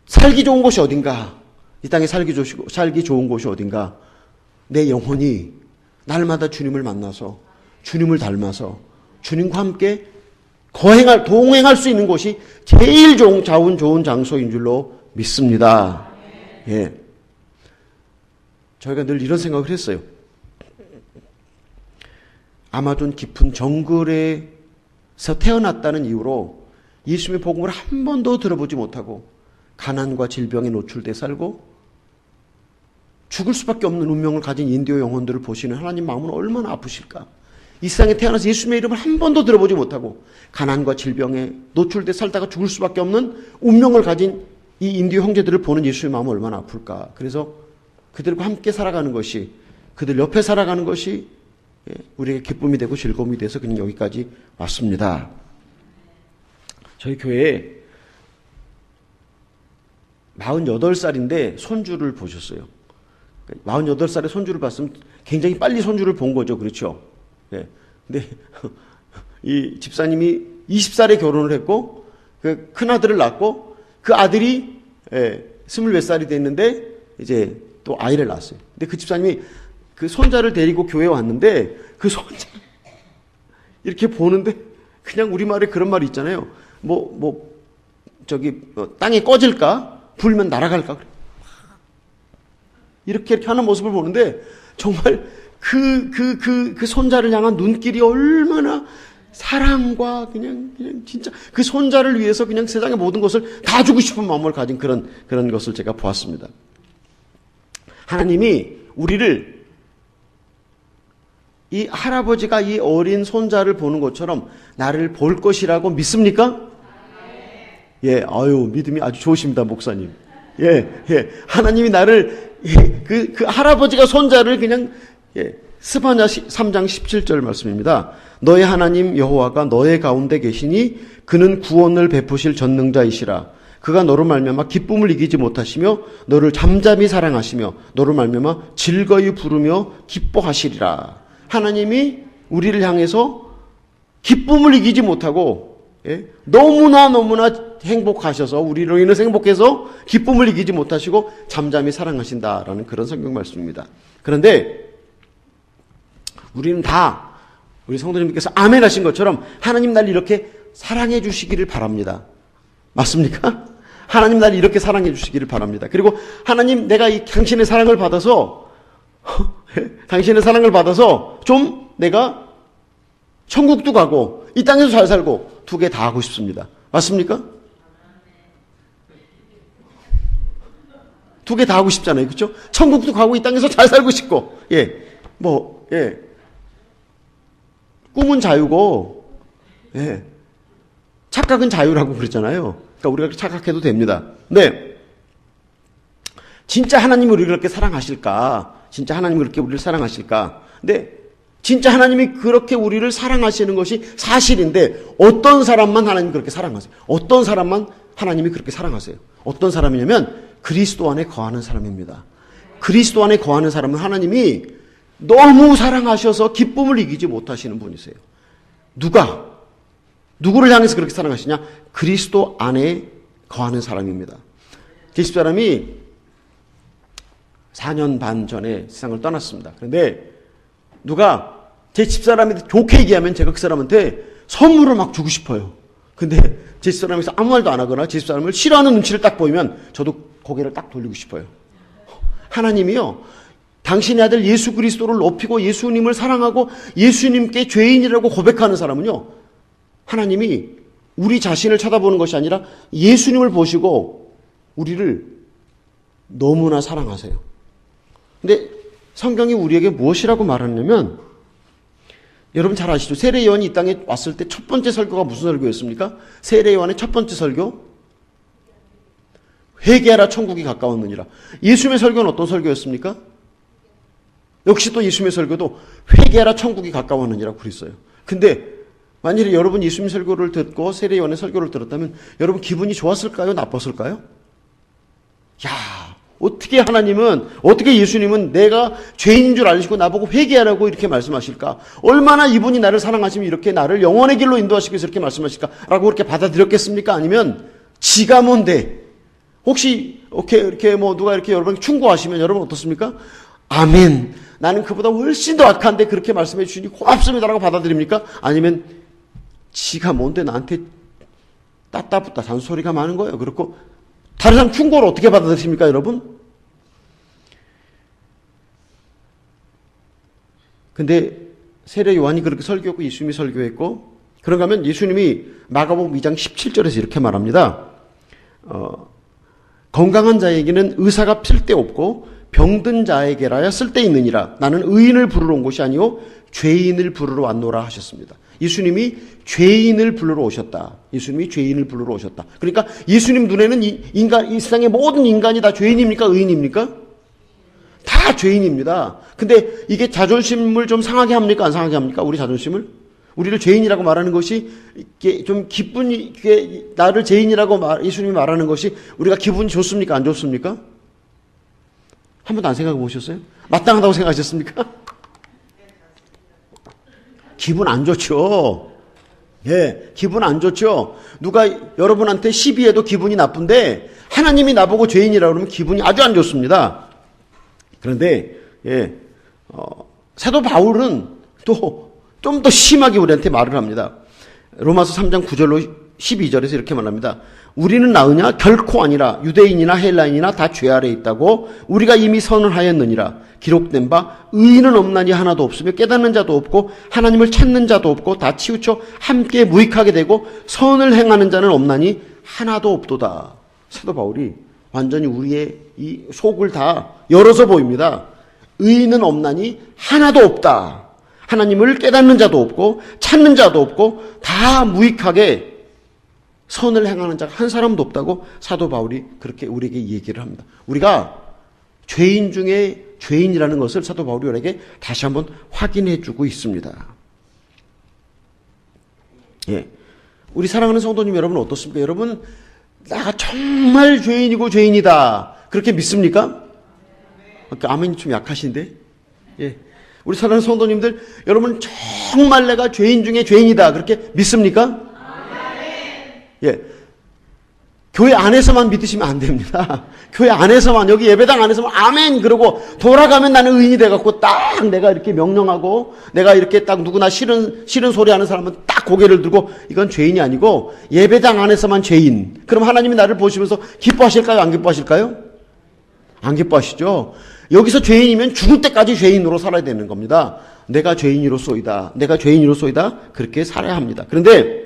S1: 살기 좋은 곳이 어딘가? 이 땅에 살기 좋은 곳이 어딘가? 내 영혼이 날마다 주님을 만나서 주님을 닮아서 주님과 함께 동행할 수 있는 곳이 제일 좋은 장소인 줄로 믿습니다. 저희가 늘 이런 생각을 했어요. 아마존 깊은 정글에서 태어났다는 이유로 예수님의 복음을 한 번도 들어보지 못하고 가난과 질병에 노출돼 살고 죽을 수밖에 없는 운명을 가진 인디오 영혼들을 보시는 하나님 마음은 얼마나 아프실까? 이 세상에 태어나서 예수님의 이름을 한 번도 들어보지 못하고 가난과 질병에 노출돼 살다가 죽을 수밖에 없는 운명을 가진 이 인디오 형제들을 보는 예수의 마음은 얼마나 아플까? 그래서 그들과 함께 살아가는 것이, 그들 옆에 살아가는 것이 우리에게 기쁨이 되고 즐거움이 돼서 그냥 여기까지 왔습니다. 저희 교회에 48살인데 손주를 보셨어요. 48살에 손주를 봤으면 굉장히 빨리 손주를 본 거죠. 그렇죠? 근데 이 집사님이 20살에 결혼을 했고 그 큰아들을 낳고 그 아들이 20몇 살이 됐는데 이제 또 아이를 낳았어요. 근데 그 집사님이 그 손자를 데리고 교회에 왔는데 그 손자 이렇게 보는데 그냥 우리말에 그런 말이 있잖아요. 땅에 꺼질까? 불면 날아갈까? 이렇게 하는 모습을 보는데 정말 그 손자를 향한 눈길이 얼마나 사랑과 그냥 진짜 그 손자를 위해서 그냥 세상의 모든 것을 다 주고 싶은 마음을 가진 그런 것을 제가 보았습니다. 하나님이 우리를 이 할아버지가 이 어린 손자를 보는 것처럼 나를 볼 것이라고 믿습니까? 예, 아유, 믿음이 아주 좋으십니다, 목사님. 예, 예. 하나님이 나를, 예, 그 할아버지가 손자를 그냥, 예, 스바냐 3장 17절 말씀입니다. 너의 하나님 여호와가 너의 가운데 계시니 그는 구원을 베푸실 전능자이시라. 그가 너로 말미암아 기쁨을 이기지 못하시며 너를 잠잠히 사랑하시며 너로 말미암아 즐거이 부르며 기뻐하시리라. 하나님이 우리를 향해서 기쁨을 이기지 못하고, 예? 너무나 행복하셔서 우리로 인해서 행복해서 기쁨을 이기지 못하시고 잠잠히 사랑하신다라는 그런 성경 말씀입니다. 그런데 우리는 다 우리 성도님께서 아멘 하신 것처럼 하나님 날 이렇게 사랑해 주시기를 바랍니다. 맞습니까? 하나님 날 이렇게 사랑해 주시기를 바랍니다. 그리고 하나님 내가 이 당신의 사랑을 받아서 좀 내가 천국도 가고 이 땅에서 잘 살고 두 개 다 하고 싶습니다. 맞습니까? 두 개 다 하고 싶잖아요. 그렇죠? 천국도 가고 이 땅에서 잘 살고 싶고. 예. 꿈은 자유고, 예. 착각은 자유라고 그랬잖아요. 그러니까 우리가 착각해도 됩니다. 근데, 진짜 하나님이 우리를 그렇게 사랑하실까? 진짜 하나님이 그렇게 우리를 사랑하실까? 근데, 진짜 하나님이 그렇게 우리를 사랑하시는 것이 사실인데, 어떤 사람만 하나님이 그렇게 사랑하세요? 어떤 사람만 하나님이 그렇게 사랑하세요? 어떤 사람이냐면, 그리스도 안에 거하는 사람입니다. 그리스도 안에 거하는 사람은 하나님이 너무 사랑하셔서 기쁨을 이기지 못하시는 분이세요. 누구를 향해서 그렇게 사랑하시냐? 그리스도 안에 거하는 사람입니다. 제 집사람이 4년 반 전에 세상을 떠났습니다. 그런데 누가 제 집사람이 좋게 얘기하면 제가 그 사람한테 선물을 막 주고 싶어요. 근데 제 집사람에서 아무 말도 안 하거나 제 집사람을 싫어하는 눈치를 딱 보이면 저도 고개를 딱 돌리고 싶어요. 하나님이요. 당신의 아들 예수 그리스도를 높이고 예수님을 사랑하고 예수님께 죄인이라고 고백하는 사람은요. 하나님이 우리 자신을 쳐다보는 것이 아니라 예수님을 보시고 우리를 너무나 사랑하세요. 근데 성경이 우리에게 무엇이라고 말하냐면 여러분 잘 아시죠? 세례요한이 이 땅에 왔을 때 첫 번째 설교가 무슨 설교였습니까? 세례요한의 첫 번째 설교? 회개하라 천국이 가까웠느니라. 예수님의 설교는 어떤 설교였습니까? 역시 또 예수님의 설교도 회개하라 천국이 가까웠느니라고 그랬어요. 근데 만일에 여러분 예수님 설교를 듣고 세례요한의 설교를 들었다면 여러분 기분이 좋았을까요? 나빴을까요? 야, 어떻게 어떻게 예수님은 내가 죄인인 줄 알시고 나보고 회개하라고 이렇게 말씀하실까? 얼마나 이분이 나를 사랑하시면 이렇게 나를 영원의 길로 인도하시기 위해서 이렇게 말씀하실까? 라고 그렇게 받아들였겠습니까? 아니면 지가 뭔데? 혹시 이렇게 누가 이렇게 여러분 충고하시면 여러분 어떻습니까? 아멘. 나는 그보다 훨씬 더 악한데 그렇게 말씀해 주시니 고맙습니다라고 받아들입니까? 아니면 지가 뭔데 나한테 따따붙다 잔소리가 많은 거예요. 그렇고 다른 사람 충고를 어떻게 받아들입니까, 여러분? 근데 세례 요한이 그렇게 설교했고 예수님이 설교했고 그런가 하면 예수님이 마가복음 2장 17절에서 이렇게 말합니다. 건강한 자에게는 의사가 필요없고 병든 자에게라야 쓸데있느니라. 나는 의인을 부르러 온 것이 아니요 죄인을 부르러 왔노라 하셨습니다. 예수님이 죄인을 부르러 오셨다. 예수님이 죄인을 부르러 오셨다. 그러니까 예수님 눈에는 이 세상의 모든 인간이 다 죄인입니까? 의인입니까? 다 죄인입니다. 근데 이게 자존심을 좀 상하게 합니까? 안 상하게 합니까? 우리 자존심을? 우리를 죄인이라고 말하는 것이 좀 기분이, 나를 죄인이라고 예수님이 말하는 것이 우리가 기분이 좋습니까? 안 좋습니까? 한 번도 안 생각해 보셨어요? 마땅하다고 생각하셨습니까? 기분 안 좋죠. 예, 기분 안 좋죠. 누가 여러분한테 시비해도 기분이 나쁜데 하나님이 나보고 죄인이라고 그러면 기분이 아주 안 좋습니다. 그런데 사도 바울은 또 좀 더 심하게 우리한테 말을 합니다. 로마서 3장 9절로 12절에서 이렇게 말합니다. 우리는 나으냐? 결코 아니라 유대인이나 헬라인이나 다 죄 아래에 있다고 우리가 이미 선언하였느니라. 기록된 바 의인은 없나니 하나도 없으며 깨닫는 자도 없고 하나님을 찾는 자도 없고 다 치우쳐 함께 무익하게 되고 선을 행하는 자는 없나니 하나도 없도다. 사도 바울이 완전히 우리의 이 속을 다 열어서 보입니다. 의인은 없나니 하나도 없다. 하나님을 깨닫는 자도 없고 찾는 자도 없고 다 무익하게 선을 행하는 자가 한 사람도 없다고 사도 바울이 그렇게 우리에게 얘기를 합니다. 우리가 죄인 중에 죄인이라는 것을 사도 바울이 우리에게 다시 한번 확인해 주고 있습니다. 예. 우리 사랑하는 성도님 여러분 어떻습니까? 여러분, 나가 정말 죄인이고 죄인이다. 그렇게 믿습니까? 아멘이 좀 약하신데? 예. 우리 사랑하는 성도님들, 여러분 정말 내가 죄인 중에 죄인이다. 그렇게 믿습니까? 예. 교회 안에서만 믿으시면 안 됩니다. 교회 안에서만, 여기 예배당 안에서만 아멘 그러고 돌아가면 나는 의인이 돼갖고 딱 내가 이렇게 명령하고 내가 이렇게 딱 누구나 싫은 소리 하는 사람은 딱 고개를 들고 이건 죄인이 아니고 예배당 안에서만 죄인. 그럼 하나님이 나를 보시면서 기뻐하실까요? 안 기뻐하실까요? 안 기뻐하시죠? 여기서 죄인이면 죽을 때까지 죄인으로 살아야 되는 겁니다. 내가 죄인이로소이다. 내가 죄인이로소이다. 그렇게 살아야 합니다. 그런데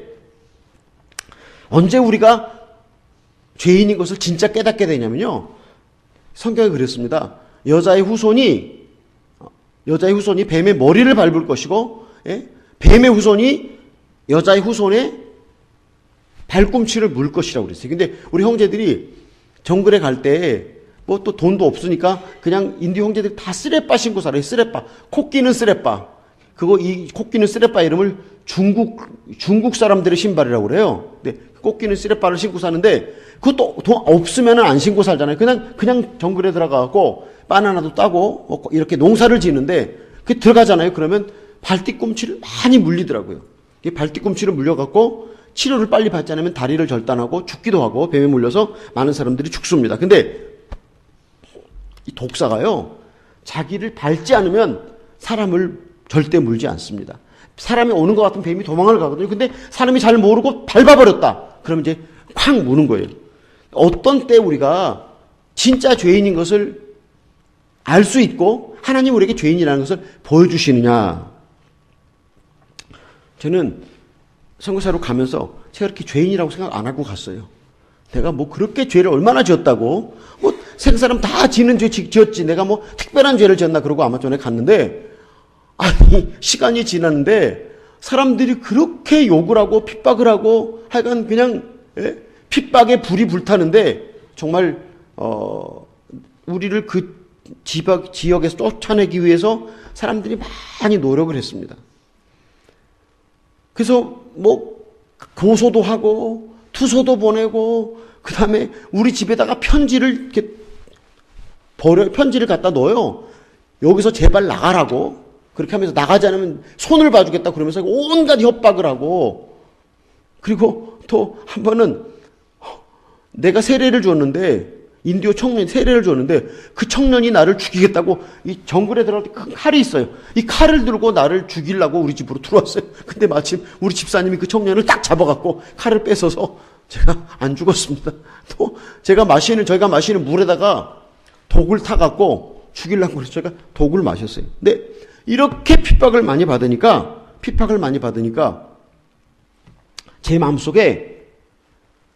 S1: 언제 우리가 죄인인 것을 진짜 깨닫게 되냐면요. 성경에 그랬습니다. 여자의 후손이 뱀의 머리를 밟을 것이고, 예? 뱀의 후손이 여자의 후손의 발꿈치를 물 것이라고 그랬어요. 근데 우리 형제들이 정글에 갈 때 뭐 또 돈도 없으니까 그냥 인디 형제들이 다 쓰레빠 신고 살아요. 쓰레빠. 코끼는 쓰레빠. 이 코끼는 쓰레빠 이름을 중국 사람들의 신발이라고 그래요. 근데 코끼는 쓰레빠를 신고 사는데 그것도 돈 없으면 안 신고 살잖아요. 그냥 정글에 들어가고 바나나도 따고 이렇게 농사를 지는데 그 들어가잖아요. 그러면 발뒤꿈치를 많이 물리더라고요. 이 발뒤꿈치를 물려갖고 치료를 빨리 받지 않으면 다리를 절단하고 죽기도 하고 뱀에 물려서 많은 사람들이 죽습니다. 근데 이 독사가요, 자기를 밟지 않으면 사람을 절대 물지 않습니다. 사람이 오는 것 같으면 뱀이 도망을 가거든요. 근데 사람이 잘 모르고 밟아버렸다. 그럼 이제 콱 무는 거예요. 어떤 때 우리가 진짜 죄인인 것을 알 수 있고 하나님 우리에게 죄인이라는 것을 보여주시느냐. 저는 선교사로 가면서 제가 이렇게 죄인이라고 생각 안 하고 갔어요. 내가 뭐 그렇게 죄를 얼마나 지었다고, 뭐 생사람 다 지는 죄 지었지, 내가 뭐 특별한 죄를 지었나 그러고 아마 전에 갔는데, 아니 시간이 지났는데 사람들이 그렇게 욕을 하고 핍박을 하고 하여간 그냥, 예? 핍박에 불이 불타는데 정말 우리를 그 지역에서 쫓아내기 위해서 사람들이 많이 노력을 했습니다. 그래서 뭐 고소도 하고 투소도 보내고 그 다음에 우리 집에다가 편지를 이렇게 편지를 갖다 넣어요. 여기서 제발 나가라고. 그렇게 하면서 나가지 않으면 손을 봐주겠다 그러면서 온갖 협박을 하고, 그리고 또 한 번은 내가 세례를 줬는데, 인디오 청년이 세례를 줬는데 그 청년이 나를 죽이겠다고 이 정글에 들어갈 때 큰 칼이 있어요. 이 칼을 들고 나를 죽이려고 우리 집으로 들어왔어요. 근데 마침 우리 집사님이 그 청년을 딱 잡아갖고 칼을 뺏어서 제가 안 죽었습니다. 또 저희가 마시는 물에다가 독을 타갖고 죽이려고 그래서 제가 독을 마셨어요. 근데 이렇게 핍박을 많이 받으니까 제 마음속에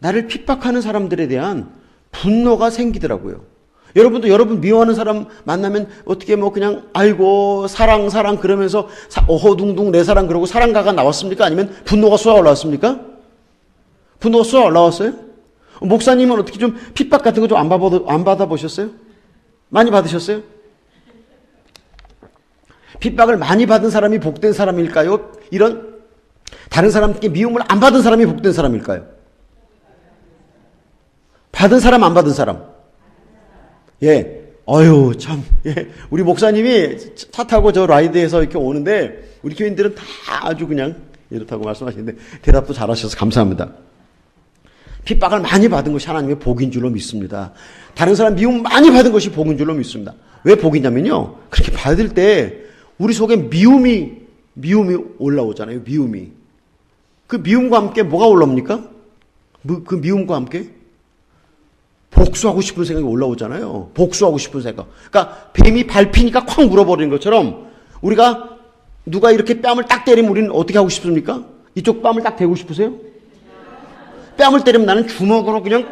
S1: 나를 핍박하는 사람들에 대한 분노가 생기더라고요. 여러분도 여러분 미워하는 사람 만나면 어떻게 뭐 그냥 아이고 사랑 그러면서 어허둥둥 내 사랑 그러고 사랑가가 나왔습니까? 아니면 분노가 쏟아 올라왔습니까? 분노가 쏟아 올라왔어요? 목사님은 어떻게 좀 핍박 같은 거 좀 안 받아보셨어요? 많이 받으셨어요? 핍박을 많이 받은 사람이 복된 사람일까요? 이런 다른 사람께 미움을 안 받은 사람이 복된 사람일까요? 받은 사람, 안 받은 사람? 예. 참. 예. 우리 목사님이 차 타고 저 라이드에서 이렇게 오는데, 우리 교인들은 다 아주 그냥 이렇다고 말씀하시는데, 대답도 잘하셔서 감사합니다. 핍박을 많이 받은 것이 하나님의 복인 줄로 믿습니다. 다른 사람 미움 많이 받은 것이 복인 줄로 믿습니다. 왜 복이냐면요, 그렇게 받을 때, 우리 속에 미움이 올라오잖아요, 미움이. 그 미움과 함께 뭐가 올라옵니까? 그 미움과 함께? 복수하고 싶은 생각이 올라오잖아요. 복수하고 싶은 생각. 그러니까 뱀이 밟히니까 콱 물어버리는 것처럼 우리가 누가 이렇게 뺨을 딱 때리면 우리는 어떻게 하고 싶습니까? 이쪽 뺨을 딱 대고 싶으세요? 뺨을 때리면 나는 주먹으로 그냥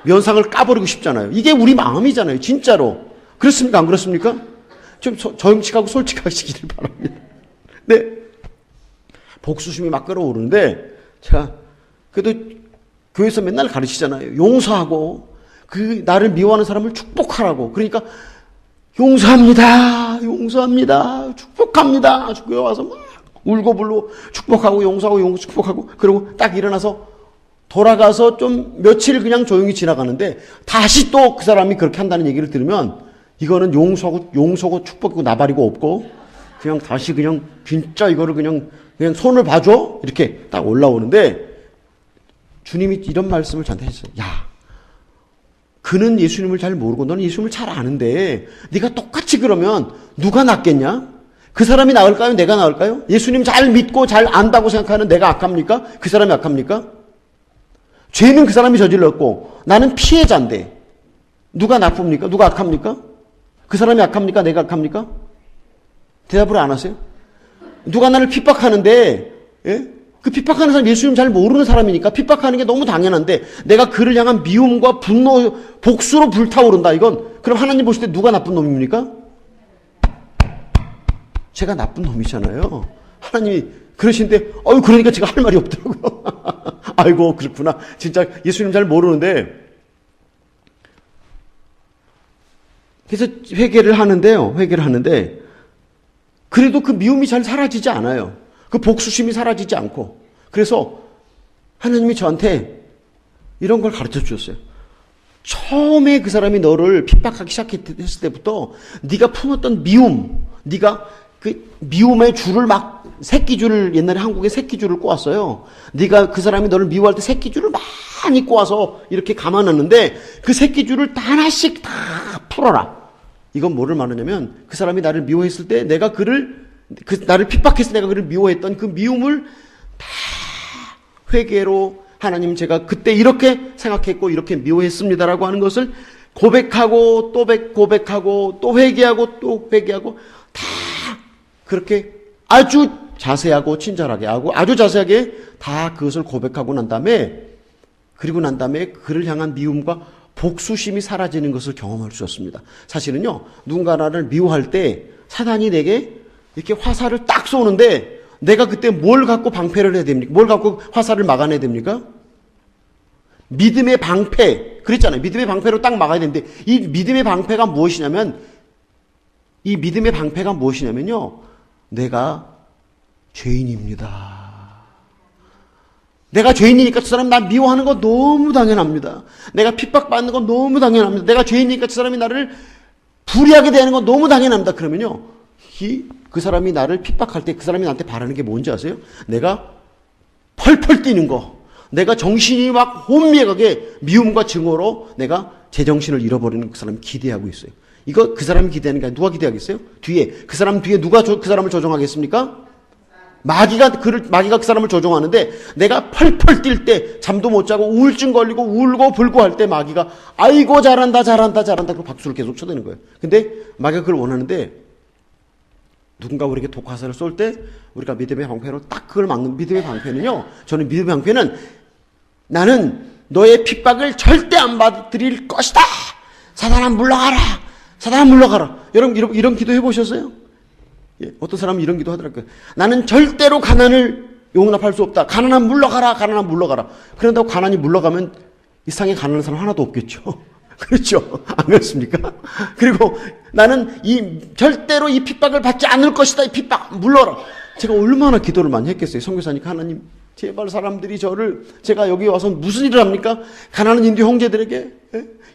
S1: 면상을 까버리고 싶잖아요. 이게 우리 마음이잖아요. 진짜로. 그렇습니까? 안 그렇습니까? 좀 정직하고 솔직하시기를 바랍니다. 근데 복수심이 막 끌어오르는데 제가 그래도 교회에서 맨날 가르치잖아요. 용서하고 그 나를 미워하는 사람을 축복하라고. 그러니까 용서합니다. 용서합니다. 축복합니다. 교회 와서 막 울고불고 축복하고 용서하고 축복하고 그리고 딱 일어나서 돌아가서 좀 며칠 그냥 조용히 지나가는데 다시 또 그 사람이 그렇게 한다는 얘기를 들으면 이거는 용서고 축복이고 나발이고 없고 그냥 다시 그냥 진짜 이거를 그냥 손을 봐줘 이렇게 딱 올라오는데 주님이 이런 말씀을 저한테 했어요. 야, 그는 예수님을 잘 모르고 너는 예수님을 잘 아는데 네가 똑같이 그러면 누가 낫겠냐? 그 사람이 나을까요? 내가 나을까요? 예수님 잘 믿고 잘 안다고 생각하는 내가 악합니까? 그 사람이 악합니까? 죄는 그 사람이 저질렀고 나는 피해자인데 누가 나쁩니까? 누가 악합니까? 그 사람이 악합니까? 내가 악합니까? 대답을 안 하세요? 누가 나를 핍박하는데 예? 그 핍박하는 사람 예수님 잘 모르는 사람이니까 핍박하는 게 너무 당연한데 내가 그를 향한 미움과 분노, 복수로 불타오른다. 이건 그럼 하나님 보실 때 누가 나쁜 놈입니까? 제가 나쁜 놈이잖아요. 하나님이 그러시는데 그러니까 제가 할 말이 없더라고요. 아이고 그렇구나. 진짜 예수님 잘 모르는데 그래서 회개를 하는데 그래도 그 미움이 잘 사라지지 않아요. 그 복수심이 사라지지 않고. 그래서 하나님이 저한테 이런 걸 가르쳐 주셨어요. 처음에 그 사람이 너를 핍박하기 시작했을 때부터 네가 품었던 미움, 네가 그 미움의 줄을 막 새끼줄을 옛날에 한국에 새끼줄을 꼬았어요. 네가 그 사람이 너를 미워할 때 새끼줄을 많이 꼬아서 이렇게 감아놨는데 그 새끼줄을 하나씩 다 풀어라. 이건 뭐를 말하냐면 그 사람이 나를 미워했을 때 내가 나를 핍박했을 때 내가 그를 미워했던 그 미움을 다 회개로 하나님 제가 그때 이렇게 생각했고 이렇게 미워했습니다라고 하는 것을 고백하고 또 고백하고 또 회개하고 또 회개하고 다 그렇게 아주 자세하고 친절하게 하고 아주 자세하게 다 그것을 고백하고 난 다음에 그를 향한 미움과 복수심이 사라지는 것을 경험할 수 있었습니다. 사실은요, 누군가 나를 미워할 때 사단이 내게 이렇게 화살을 딱 쏘는데 내가 그때 뭘 갖고 방패를 해야 됩니까? 뭘 갖고 화살을 막아내야 됩니까? 믿음의 방패. 그랬잖아요. 믿음의 방패로 딱 막아야 되는데 이 믿음의 방패가 무엇이냐면요. 내가 죄인입니다. 내가 죄인이니까 저 사람이 나 미워하는 거 너무 당연합니다. 내가 핍박받는 거 너무 당연합니다. 내가 죄인이니까 저 사람이 나를 불의하게 대하는 거 너무 당연합니다. 그러면요. 그 사람이 나를 핍박할 때 그 사람이 나한테 바라는 게 뭔지 아세요? 내가 펄펄 뛰는 거. 내가 정신이 막 혼미하게 미움과 증오로 내가 제정신을 잃어버리는 그 사람이 기대하고 있어요. 이거 그 사람이 기대하는 게 아니라 누가 기대하겠어요? 그 사람 뒤에 누가 그 사람을 조종하겠습니까? 마귀가 그 사람을 조종하는데 내가 펄펄 뛸 때 잠도 못 자고 우울증 걸리고 울고 불고 할 때 마귀가 아이고 잘한다 그리고 박수를 계속 쳐대는 거예요. 근데 마귀가 그걸 원하는데 누군가 우리에게 독화살을 쏠 때 우리가 믿음의 방패로 딱 그걸 막는 믿음의 방패는요. 저는 믿음의 방패는 나는 너의 핍박을 절대 안 받아들일 것이다. 사단아 물러가라. 여러분 이런 기도 해보셨어요? 예, 어떤 사람은 이런 기도 하더라고요. 나는 절대로 가난을 용납할 수 없다. 가난아 물러가라. 그런다고 가난이 물러가면 이 세상에 가난한 사람 하나도 없겠죠. 그렇죠? 안 그렇습니까? 그리고 나는 절대로 이 핍박을 받지 않을 것이다. 이 핍박 물러라. 제가 얼마나 기도를 많이 했겠어요. 선교사니까 하나님 제발 사람들이 제가 여기 와서 무슨 일을 합니까? 가난한 인도 형제들에게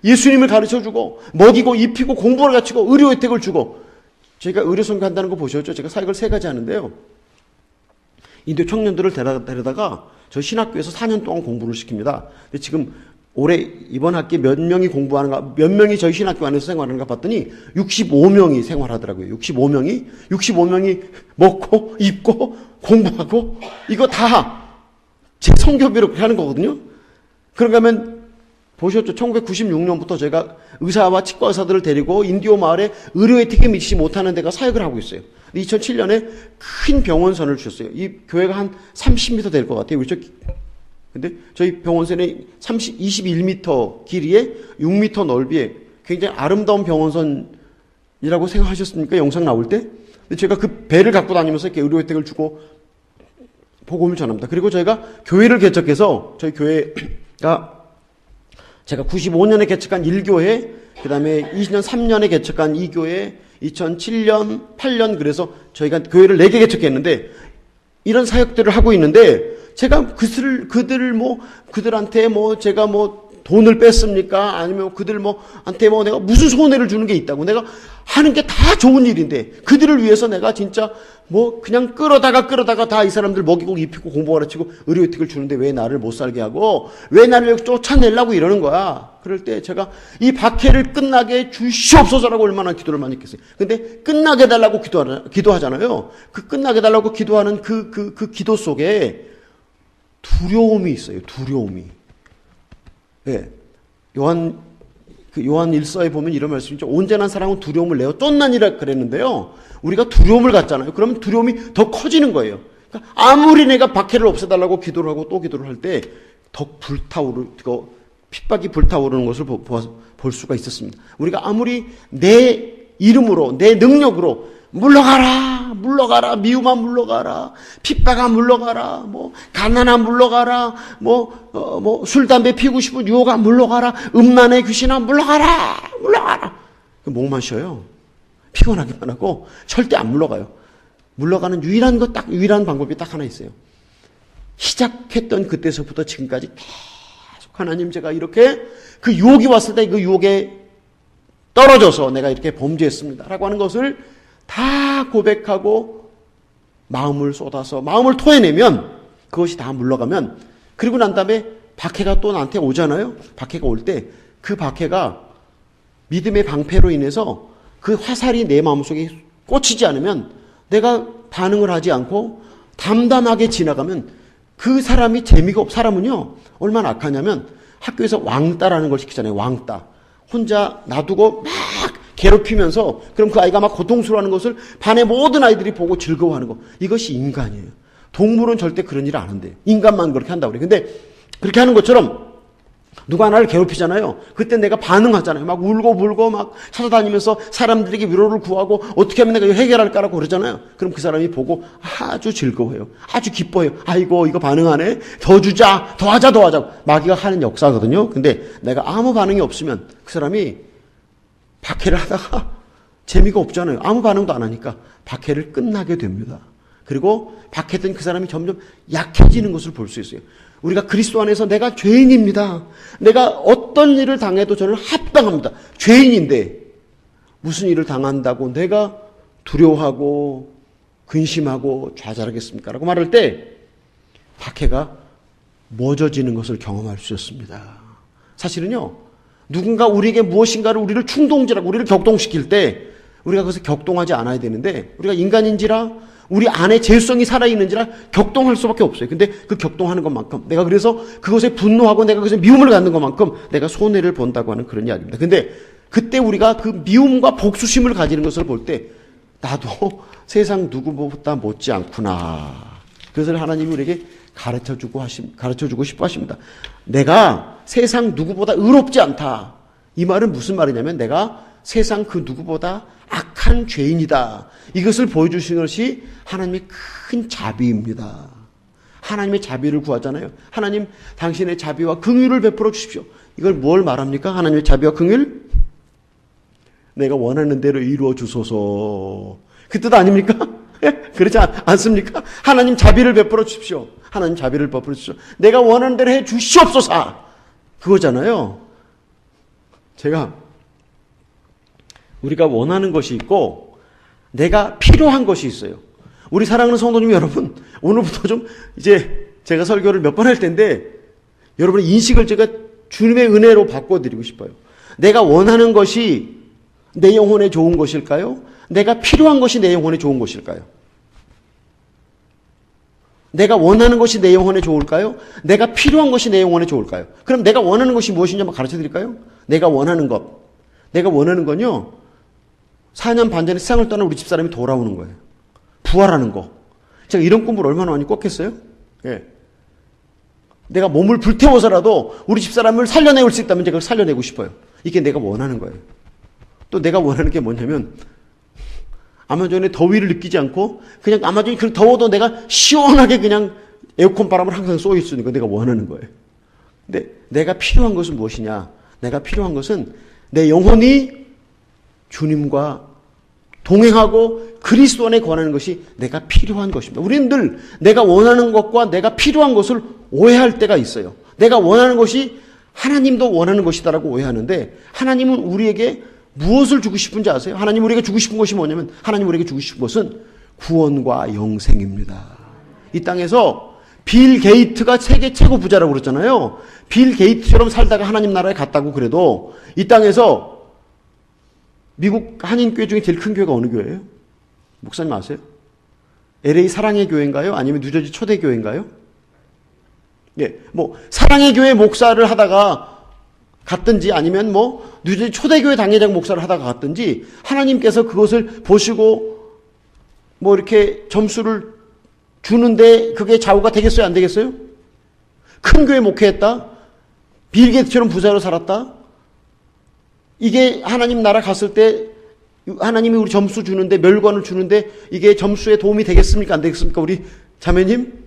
S1: 예수님을 가르쳐주고 먹이고 입히고 공부를 가르치고 의료 혜택을 주고 제가 의료 선교한다는 거 보셨죠? 제가 사역을 3가지 하는데요. 인도 청년들을 데려다가 저 신학교에서 4년 동안 공부를 시킵니다. 근데 지금 올해 이번 학기에 몇 명이 저희 신학교 안에서 생활하는가 봤더니 65명이 생활하더라고요. 65명이 먹고 입고 공부하고 이거 다 제 성교비로 그렇게 하는 거거든요. 그런가 하면 보셨죠? 1996년부터 제가 의사와 치과 의사들을 데리고 인디오 마을에 의료 혜택에 미치지 못하는 데가 사역을 하고 있어요. 2007년에 큰 병원선을 주셨어요. 이 교회가 한 30m 될 것 같아요. 그렇죠? 근데 저희 병원선에 21m 길이에 6m 넓이에 굉장히 아름다운 병원선이라고 생각하셨습니까? 영상 나올 때? 근데 제가 그 배를 갖고 다니면서 이렇게 의료 혜택을 주고 복음을 전합니다. 그리고 저희가 교회를 개척해서 저희 교회가 제가 95년에 개척한 1교회, 그 다음에 20년 3년에 개척한 2교회, 2007년, 8년 그래서 저희가 교회를 4개 개척했는데 이런 사역들을 하고 있는데 제가 그들한테 제가 돈을 뺐습니까? 아니면 그들한테 내가 무슨 손해를 주는 게 있다고. 내가 하는 게 다 좋은 일인데 그들을 위해서 내가 진짜 그냥 끌어다가 다 이 사람들 먹이고 입히고 공부 가르치고 의료 혜택을 주는데 왜 나를 못 살게 하고 왜 나를 쫓아내려고 이러는 거야. 그럴 때 제가 이 박해를 끝나게 주시옵소서라고 얼마나 기도를 많이 했겠어요. 근데 끝나게 달라고 기도하잖아요. 그 끝나게 달라고 기도하는 그 기도 속에 두려움이 있어요. 두려움이. 예. 요한 1서에 보면 이런 말씀이 있죠. 온전한 사랑은 두려움을 내어 쫓나니라 그랬는데요. 우리가 두려움을 갖잖아요. 그러면 두려움이 더 커지는 거예요. 그러니까 아무리 내가 박해를 없애달라고 기도를 하고 또 기도를 할 때 더 핍박이 불타오르는 것을 볼 수가 있었습니다. 우리가 아무리 내 이름으로 내 능력으로 물러가라 미움아 물러가라 핍박아 물러가라 가난아 물러가라 술 담배 피우고 싶은 유혹아 물러가라 음란의 귀신아 물러가라 목만 쉬어요. 피곤하기만 하고 절대 안 물러가요. 물러가는 유일한 방법이 딱 하나 있어요. 시작했던 그때서부터 지금까지 계속 하나님 제가 이렇게 그 유혹이 왔을 때 그 유혹에 떨어져서 내가 이렇게 범죄했습니다 라고 하는 것을 다 고백하고 마음을 쏟아서 마음을 토해내면 그것이 다 물러가면 그리고 난 다음에 박해가 또 나한테 오잖아요. 박해가 올 때 그 박해가 믿음의 방패로 인해서 그 화살이 내 마음속에 꽂히지 않으면 내가 반응을 하지 않고 담담하게 지나가면 그 사람이 사람은요 얼마나 악하냐면 학교에서 왕따라는 걸 시키잖아요. 왕따. 혼자 놔두고 막 괴롭히면서 그럼 그 아이가 막 고통스러워하는 것을 반의 모든 아이들이 보고 즐거워하는 거. 이것이 인간이에요. 동물은 절대 그런 일을 안 한대요. 인간만 그렇게 한다고 그래요. 근데 그렇게 하는 것처럼 누가 나를 괴롭히잖아요. 그때 내가 반응하잖아요. 막 울고 막 찾아다니면서 사람들에게 위로를 구하고 어떻게 하면 내가 이거 해결할까라고 그러잖아요. 그럼 그 사람이 보고 아주 즐거워해요. 아주 기뻐해요. 아이고 이거 반응하네. 더 주자. 더 하자. 마귀가 하는 역사거든요. 근데 내가 아무 반응이 없으면 그 사람이 박해를 하다가 재미가 없잖아요. 아무 반응도 안 하니까 박해를 끝나게 됩니다. 그리고 박해된 그 사람이 점점 약해지는 것을 볼 수 있어요. 우리가 그리스도 안에서 내가 죄인입니다. 내가 어떤 일을 당해도 저는 합당합니다. 죄인인데 무슨 일을 당한다고 내가 두려워하고 근심하고 좌절하겠습니까? 라고 말할 때 박해가 멎어지는 것을 경험할 수 있습니다. 사실은요. 누군가 우리에게 무엇인가를 우리를 충동질하고 우리를 격동시킬 때 우리가 그것을 격동하지 않아야 되는데 우리가 인간인지라 우리 안에 죄성이 살아있는지라 격동할 수밖에 없어요. 근데 그 격동하는 것만큼 내가 그래서 그것에 분노하고 내가 그것에 미움을 갖는 것만큼 내가 손해를 본다고 하는 그런 이야기입니다. 근데 그때 우리가 그 미움과 복수심을 가지는 것을 볼 때 나도 세상 누구보다 못지 않구나. 그것을 하나님이 우리에게 가르쳐주고 싶어 하십니다. 내가 세상 누구보다 의롭지 않다. 이 말은 무슨 말이냐면 내가 세상 그 누구보다 악한 죄인이다. 이것을 보여주시는 것이 하나님의 큰 자비입니다. 하나님의 자비를 구하잖아요. 하나님 당신의 자비와 긍휼을 베풀어 주십시오. 이걸 뭘 말합니까? 하나님의 자비와 긍휼? 내가 원하는 대로 이루어 주소서. 그 뜻 아닙니까? 그렇지 않습니까? 하나님 자비를 베풀어 주십시오. 하나님 자비를 베풀어 주십시오. 내가 원하는 대로 해 주시옵소서. 그거잖아요. 우리가 원하는 것이 있고 내가 필요한 것이 있어요. 우리 사랑하는 성도님 여러분, 오늘부터 좀 이제 제가 설교를 몇 번 할 텐데 여러분의 인식을 제가 주님의 은혜로 바꿔드리고 싶어요. 내가 원하는 것이 내 영혼에 좋은 것일까요? 내가 필요한 것이 내 영혼에 좋은 것일까요? 내가 원하는 것이 내 영혼에 좋을까요? 내가 필요한 것이 내 영혼에 좋을까요? 그럼 내가 원하는 것이 무엇인지 한번 가르쳐 드릴까요? 내가 원하는 건요. 4년 반 전에 세상을 떠난 우리 집사람이 돌아오는 거예요. 부활하는 거. 제가 이런 꿈을 얼마나 많이 꿨겠어요? 예. 내가 몸을 불태워서라도 우리 집사람을 살려내올 수 있다면 제가 살려내고 싶어요. 이게 내가 원하는 거예요. 또 내가 원하는 게 뭐냐면 아마존의 더위를 느끼지 않고 그냥 아마존이 그렇게 더워도 내가 시원하게 그냥 에어컨 바람을 항상 쏘여 있으니까 내가 원하는 거예요. 근데 내가 필요한 것은 무엇이냐? 내가 필요한 것은 내 영혼이 주님과 동행하고 그리스도 안에 거하는 것이 내가 필요한 것입니다. 우리는 늘 내가 원하는 것과 내가 필요한 것을 오해할 때가 있어요. 내가 원하는 것이 하나님도 원하는 것이다라고 오해하는데 하나님은 우리에게 무엇을 주고 싶은지 아세요? 하나님 우리에게 주고 싶은 것이 뭐냐면 하나님 우리에게 주고 싶은 것은 구원과 영생입니다. 이 땅에서 빌 게이트가 세계 최고 부자라고 그랬잖아요. 빌 게이트처럼 살다가 하나님 나라에 갔다고 그래도 이 땅에서 미국 한인교회 중에 제일 큰 교회가 어느 교회예요? 목사님 아세요? LA 사랑의 교회인가요? 아니면 뉴저지 초대교회인가요? 예, 뭐 사랑의 교회 목사를 하다가 갔든지 아니면 뭐 뉴저지 초대교회 당회장 목사를 하다가 갔든지 하나님께서 그것을 보시고 뭐 이렇게 점수를 주는데 그게 좌우가 되겠어요? 안 되겠어요? 큰 교회 목회했다? 빌 게이츠처럼 부자로 살았다? 이게 하나님 나라 갔을 때 하나님이 우리 점수 주는데 멸관을 주는데 이게 점수에 도움이 되겠습니까? 안 되겠습니까? 우리 자매님?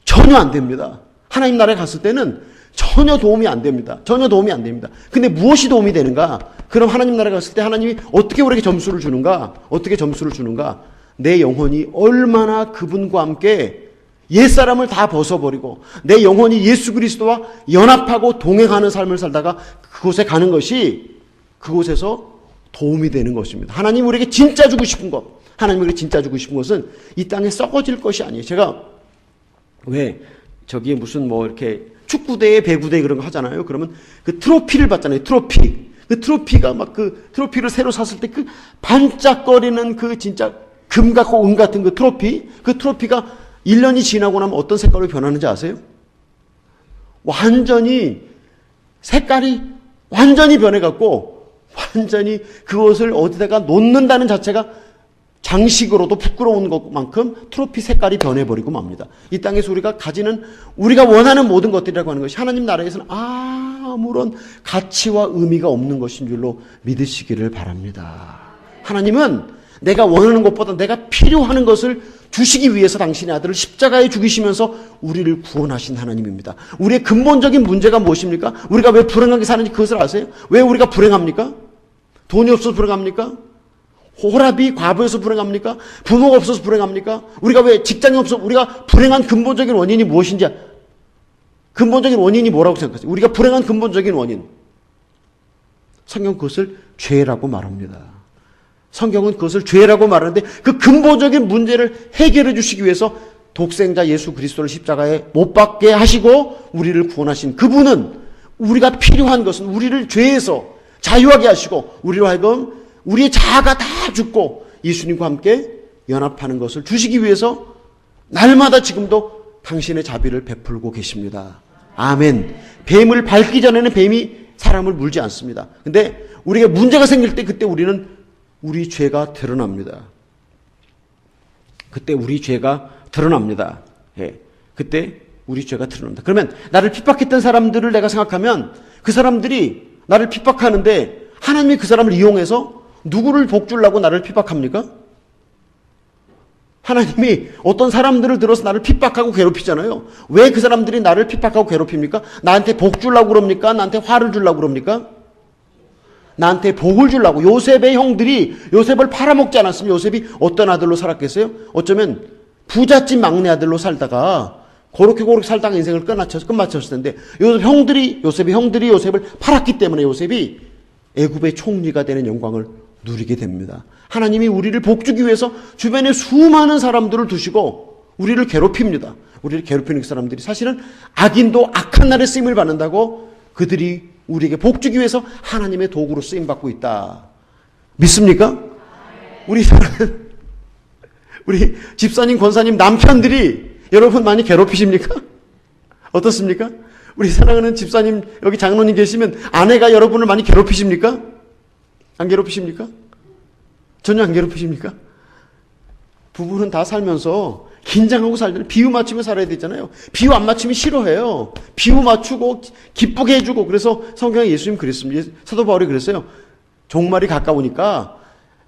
S1: 전혀 안 됩니다. 하나님 나라에 갔을 때는 전혀 도움이 안 됩니다. 전혀 도움이 안 됩니다. 근데 무엇이 도움이 되는가? 그럼 하나님 나라에 갔을 때 하나님이 어떻게 우리에게 점수를 주는가? 어떻게 점수를 주는가? 내 영혼이 얼마나 그분과 함께 옛사람을 다 벗어버리고 내 영혼이 예수 그리스도와 연합하고 동행하는 삶을 살다가 그곳에 가는 것이 그곳에서 도움이 되는 것입니다. 하나님 우리에게 진짜 주고 싶은 것, 하나님 우리에게 진짜 주고 싶은 것은 이 땅에 썩어질 것이 아니에요. 제가 왜 저기 무슨 뭐 이렇게 축구대회, 배구대회 그런 거 하잖아요. 그러면 그 트로피를 받잖아요. 트로피. 그 트로피가 막 그 트로피를 새로 샀을 때 그 반짝거리는 그 진짜 금 같고 은 같은 그 트로피가 1년이 지나고 나면 어떤 색깔로 변하는지 아세요? 완전히 색깔이 완전히 변해갖고 완전히 그것을 어디다가 놓는다는 자체가 장식으로도 부끄러운 것만큼 트로피 색깔이 변해버리고 맙니다. 이 땅에서 우리가 가지는 우리가 원하는 모든 것들이라고 하는 것이 하나님 나라에서는 아무런 가치와 의미가 없는 것인 줄로 믿으시기를 바랍니다. 하나님은 내가 원하는 것보다 내가 필요한 것을 주시기 위해서 당신의 아들을 십자가에 죽이시면서 우리를 구원하신 하나님입니다. 우리의 근본적인 문제가 무엇입니까? 우리가 왜 불행하게 사는지 그것을 아세요? 왜 우리가 불행합니까? 돈이 없어서 불행합니까? 호랍이 과부에서 불행합니까? 부모가 없어서 불행합니까? 우리가 왜 직장이 없어서 우리가 불행한 근본적인 원인이 무엇인지 근본적인 원인이 뭐라고 생각하세요? 우리가 불행한 근본적인 원인 성경 그것을 죄라고 말합니다. 성경은 그것을 죄라고 말하는데 그 근본적인 문제를 해결해 주시기 위해서 독생자 예수 그리스도를 십자가에 못 박게 하시고 우리를 구원하신 그분은 우리가 필요한 것은 우리를 죄에서 자유하게 하시고 우리로 하여금 우리의 자아가 다 죽고 예수님과 함께 연합하는 것을 주시기 위해서 날마다 지금도 당신의 자비를 베풀고 계십니다. 아멘. 뱀을 밟기 전에는 뱀이 사람을 물지 않습니다. 근데 우리가 문제가 생길 때 그때 우리는 우리 죄가 드러납니다. 그때 우리 죄가 드러납니다. 예. 그때 우리 죄가 드러납니다. 그러면 나를 핍박했던 사람들을 내가 생각하면 그 사람들이 나를 핍박하는데 하나님이 그 사람을 이용해서 누구를 복주려고 나를 핍박합니까? 하나님이 어떤 사람들을 들어서 나를 핍박하고 괴롭히잖아요. 왜 그 사람들이 나를 핍박하고 괴롭힙니까? 나한테 복 주려고 그럽니까? 나한테 화를 주려고 그럽니까? 나한테 복을 주려고. 요셉의 형들이 요셉을 팔아먹지 않았으면 요셉이 어떤 아들로 살았겠어요? 어쩌면 부잣집 막내 아들로 살다가 그렇게 살다가 인생을 끝마쳤을 텐데 요셉의 형들이 요셉을 팔았기 때문에 요셉이 애굽의 총리가 되는 영광을 누리게 됩니다. 하나님이 우리를 복주기 위해서 주변에 수많은 사람들을 두시고 우리를 괴롭힙니다. 우리를 괴롭히는 그 사람들이 사실은 악인도 악한 날에 쓰임을 받는다고 그들이 우리에게 복주기 위해서 하나님의 도구로 쓰임받고 있다. 믿습니까? 우리 집사님, 권사님, 남편들이 여러분 많이 괴롭히십니까? 어떻습니까? 우리 사랑하는 집사님, 여기 장로님 계시면 아내가 여러분을 많이 괴롭히십니까? 안 괴롭히십니까? 전혀 안 괴롭히십니까? 부부는 다 살면서 긴장하고 살잖아요. 비유 맞추며 살아야 되잖아요. 비유 안 맞추면 싫어해요. 비유 맞추고 기쁘게 해주고. 그래서 성경에 예수님 그랬습니다. 사도 바울이 그랬어요. 종말이 가까우니까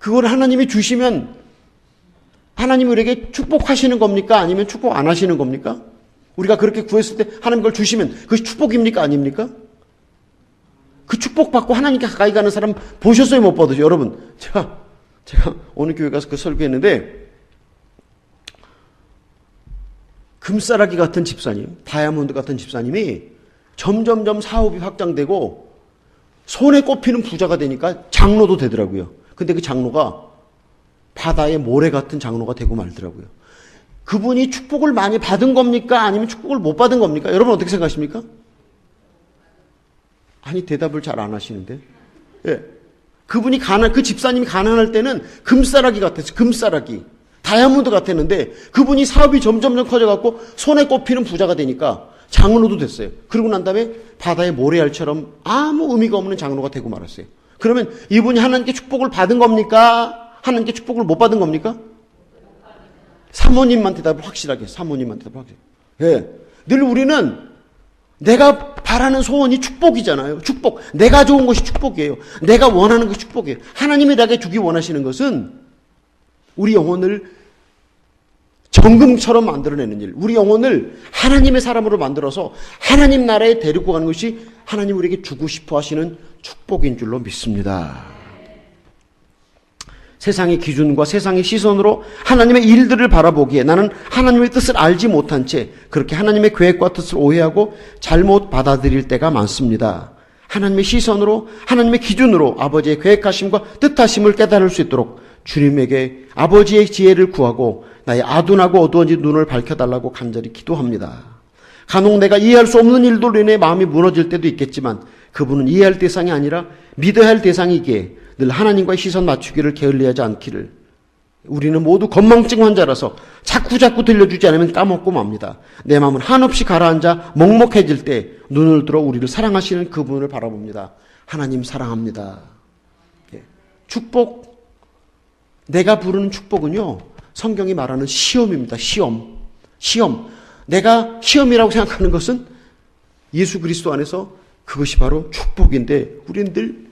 S1: 그걸 하나님이 주시면 하나님이 우리에게 축복하시는 겁니까? 아니면 축복 안 하시는 겁니까? 우리가 그렇게 구했을 때 하나님 그걸 주시면 그것이 축복입니까? 아닙니까? 그 축복받고 하나님께 가까이 가는 사람 보셨어요? 못 받으세요? 여러분, 제가 어느 교회 가서 그 설교했는데 금싸라기 같은 집사님, 다이아몬드 같은 집사님이 점점점 사업이 확장되고 손에 꼽히는 부자가 되니까 장로도 되더라고요. 근데 그 장로가 바다의 모래 같은 장로가 되고 말더라고요. 그분이 축복을 많이 받은 겁니까? 아니면 축복을 못 받은 겁니까? 여러분 어떻게 생각하십니까? 아니, 대답을 잘 안 하시는데. 예. 그 집사님이 가난할 때는 금싸라기 같았어요. 금싸라기. 다이아몬드 같았는데 그분이 사업이 점점 커져갖고 손에 꼽히는 부자가 되니까 장로도 됐어요. 그러고 난 다음에 바다의 모래알처럼 아무 의미가 없는 장로가 되고 말았어요. 그러면 이분이 하나님께 축복을 받은 겁니까? 하나님께 축복을 못 받은 겁니까? 사모님만 대답을 확실하게. 사모님만 대답을 확실하게. 예. 늘 우리는 내가 바라는 소원이 축복이잖아요. 축복. 내가 좋은 것이 축복이에요. 내가 원하는 것이 축복이에요. 하나님이 나에게 주기 원하시는 것은 우리 영혼을 정금처럼 만들어내는 일, 우리 영혼을 하나님의 사람으로 만들어서 하나님 나라에 데리고 가는 것이 하나님 우리에게 주고 싶어 하시는 축복인 줄로 믿습니다. 세상의 기준과 세상의 시선으로 하나님의 일들을 바라보기에 나는 하나님의 뜻을 알지 못한 채 그렇게 하나님의 계획과 뜻을 오해하고 잘못 받아들일 때가 많습니다. 하나님의 시선으로, 하나님의 기준으로 아버지의 계획하심과 뜻하심을 깨달을 수 있도록 주님에게 아버지의 지혜를 구하고 나의 아둔하고 어두워진 눈을 밝혀달라고 간절히 기도합니다. 간혹 내가 이해할 수 없는 일들로 인해 마음이 무너질 때도 있겠지만 그분은 이해할 대상이 아니라 믿어야 할 대상이기에 늘 하나님과의 시선 맞추기를 게을리하지 않기를. 우리는 모두 건망증 환자라서 자꾸 들려주지 않으면 까먹고 맙니다. 내 마음은 한없이 가라앉아 먹먹해질 때 눈을 들어 우리를 사랑하시는 그분을 바라봅니다. 하나님 사랑합니다. 축복, 내가 부르는 축복은요, 성경이 말하는 시험입니다. 시험. 내가 시험이라고 생각하는 것은 예수 그리스도 안에서 그것이 바로 축복인데 우리는 늘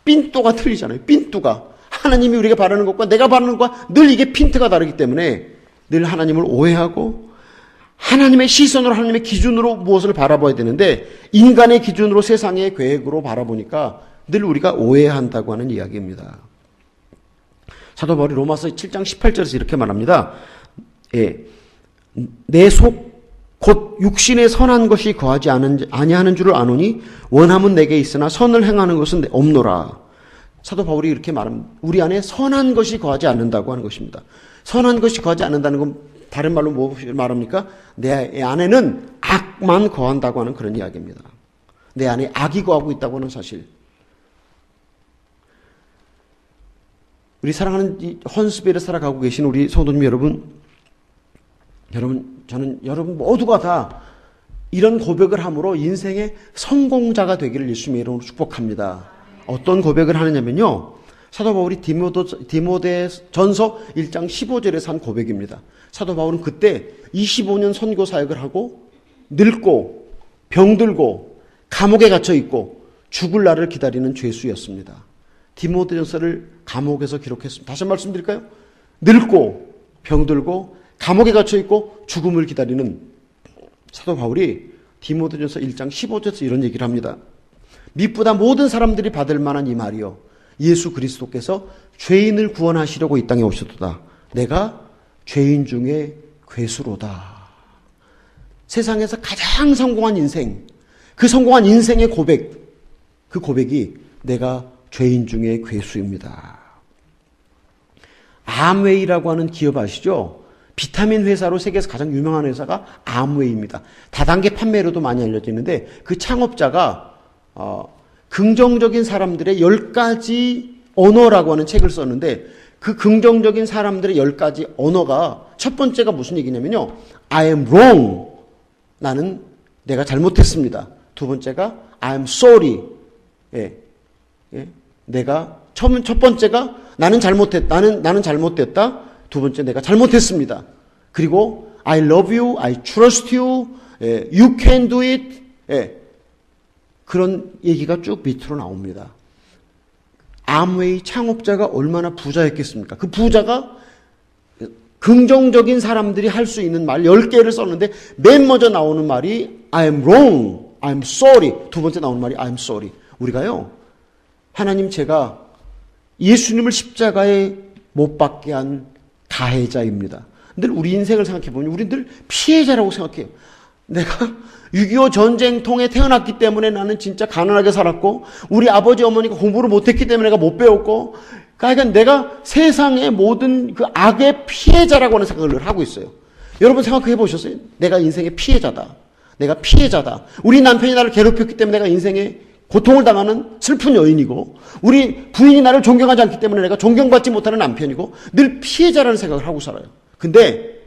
S1: 핀도가 틀리잖아요. 핀도가. 하나님이 우리가 바라는 것과 내가 바라는 것과 늘 이게 핀트가 다르기 때문에 늘 하나님을 오해하고 하나님의 시선으로, 하나님의 기준으로 무엇을 바라봐야 되는데 인간의 기준으로, 세상의 계획으로 바라보니까 늘 우리가 오해한다고 하는 이야기입니다. 사도 바울이 로마서 7장 18절에서 이렇게 말합니다. 내 속 곧 육신에 선한 것이 거하지 아니하는 줄을 아노니 원함은 내게 있으나 선을 행하는 것은 없노라. 사도 바울이 이렇게 말합니다. 우리 안에 선한 것이 거하지 않는다고 하는 것입니다. 선한 것이 거하지 않는다는 건 다른 말로 무엇을 말합니까? 내 안에는 악만 거한다고 하는 그런 이야기입니다. 내 안에 악이 거하고 있다고 하는 사실. 우리 사랑하는 헌스베르 살아가고 계신 우리 성도님 여러분, 저는 여러분 모두가 다 이런 고백을 함으로 인생의 성공자가 되기를 예수님의 이름으로 축복합니다. 어떤 고백을 하느냐면요, 사도 바울이 디모데전서 1장 15절에서 한 고백입니다. 사도 바울은 그때 25년 선교 사역을 하고 늙고 병들고 감옥에 갇혀 있고 죽을 날을 기다리는 죄수였습니다. 디모데전서를 감옥에서 기록했습니다. 다시 말씀드릴까요? 늙고 병들고 감옥에 갇혀 있고 죽음을 기다리는 사도 바울이 디모데전서 1장 15절에서 이런 얘기를 합니다. 미쁘다 모든 사람들이 받을 만한 이 말이요, 예수 그리스도께서 죄인을 구원하시려고 이 땅에 오셨도다. 내가 죄인 중에 괴수로다. 세상에서 가장 성공한 인생, 그 성공한 인생의 고백, 그 고백이 내가 죄인 중에 괴수입니다. 암웨이라고 하는 기업 아시죠? 비타민 회사로 세계에서 가장 유명한 회사가 암웨이입니다. 다단계 판매로도 많이 알려져 있는데 그 창업자가 긍정적인 사람들의 10가지 언어라고 하는 책을 썼는데 그 긍정적인 사람들의 10가지 언어가 첫 번째가 무슨 얘기냐면요, I am wrong, 나는 내가 잘못했습니다. 두 번째가 I am sorry, 내가 첫 번째가 나는 잘못됐다. 두 번째 내가 잘못했습니다. 그리고 I love you, I trust you, you can do it. 그런 얘기가 쭉 밑으로 나옵니다. 암웨이 창업자가 얼마나 부자였겠습니까? 그 부자가 긍정적인 사람들이 할 수 있는 말 10개를 썼는데 맨 먼저 나오는 말이 I am wrong, I am sorry. 두 번째 나오는 말이 I am sorry. 우리가요, 하나님 제가 예수님을 십자가에 못 박게 한 가해자입니다. 늘 우리 인생을 생각해보면 우리 늘 피해자라고 생각해요. 내가 6.25 전쟁통에 태어났기 때문에 나는 진짜 가난하게 살았고, 우리 아버지 어머니가 공부를 못했기 때문에 내가 못 배웠고, 그러니까 내가 세상의 모든 그 악의 피해자라고 하는 생각을 늘 하고 있어요. 여러분 생각해 보셨어요? 내가 인생의 피해자다. 내가 피해자다. 우리 남편이 나를 괴롭혔기 때문에 내가 인생에 고통을 당하는 슬픈 여인이고, 우리 부인이 나를 존경하지 않기 때문에 내가 존경받지 못하는 남편이고, 늘 피해자라는 생각을 하고 살아요. 근데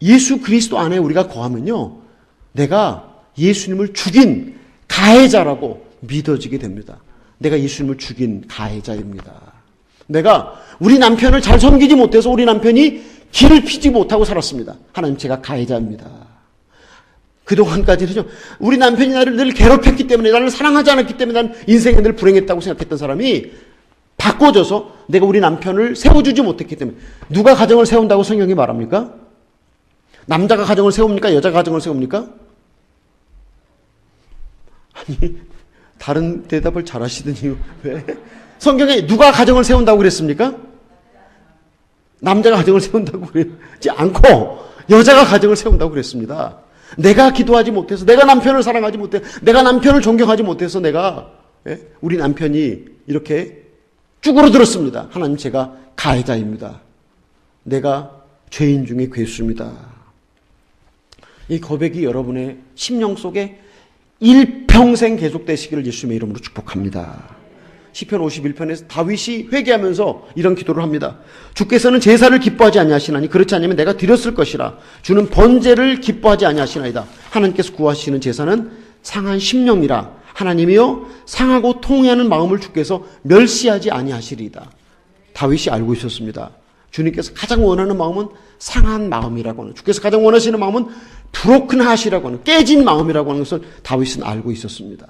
S1: 예수 그리스도 안에 우리가 거하면요, 내가 예수님을 죽인 가해자라고 믿어지게 됩니다. 내가 예수님을 죽인 가해자입니다. 내가 우리 남편을 잘 섬기지 못해서 우리 남편이 길을 피지 못하고 살았습니다. 하나님, 제가 가해자입니다. 그동안까지는요, 우리 남편이 나를 늘 괴롭혔기 때문에, 나를 사랑하지 않았기 때문에 난 인생에 늘 불행했다고 생각했던 사람이 바꿔져서 내가 우리 남편을 세워주지 못했기 때문에. 누가 가정을 세운다고 성경이 말합니까? 남자가 가정을 세웁니까? 여자가 가정을 세웁니까? 아니, 다른 대답을 잘 하시더니 왜? 성경에 누가 가정을 세운다고 그랬습니까? 남자가 가정을 세운다고 그랬지 않고 여자가 가정을 세운다고 그랬습니다. 내가 기도하지 못해서, 내가 남편을 사랑하지 못해서, 내가 남편을 존경하지 못해서 내가, 우리 남편이 이렇게 쭈그러들었습니다. 하나님, 제가 가해자입니다. 내가 죄인 중에 괴수입니다. 이 고백이 여러분의 심령 속에 일평생 계속되시기를 예수님의 이름으로 축복합니다. 시편 51편에서 다윗이 회개하면서 이런 기도를 합니다. 주께서는 제사를 기뻐하지 아니하시나니 그렇지 않으면 내가 드렸을 것이라. 주는 번제를 기뻐하지 아니하시나이다. 하나님께서 구하시는 제사는 상한 심령이라. 하나님이여, 상하고 통회하는 마음을 주께서 멸시하지 아니하시리이다. 다윗이 알고 있었습니다. 주님께서 가장 원하는 마음은 상한 마음이라고 하는, 주께서 가장 원하시는 마음은 브로큰 하시라고 하는, 깨진 마음이라고 하는 것을 다윗은 알고 있었습니다.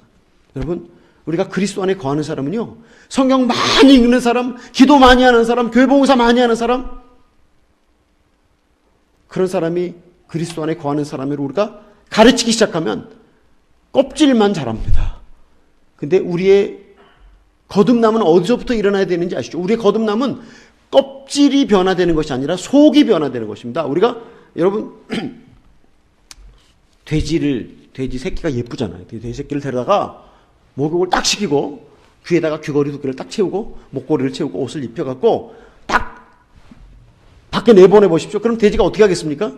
S1: 여러분, 우리가 그리스도 안에 거하는 사람은요, 성경 많이 읽는 사람, 기도 많이 하는 사람, 교회 봉사 많이 하는 사람, 그런 사람이 그리스도 안에 거하는 사람으로 우리가 가르치기 시작하면 껍질만 자랍니다. 근데 우리의 거듭남은 어디서부터 일어나야 되는지 아시죠? 우리의 거듭남은 껍질이 변화되는 것이 아니라 속이 변화되는 것입니다. 우리가, 여러분, 돼지 새끼가 예쁘잖아요. 돼지 새끼를 데려다가 목욕을 딱 시키고 귀에다가 귀걸이 2개를 딱 채우고 목걸이를 채우고 옷을 입혀갖고 딱 밖에 내보내 보십시오. 그럼 돼지가 어떻게 하겠습니까?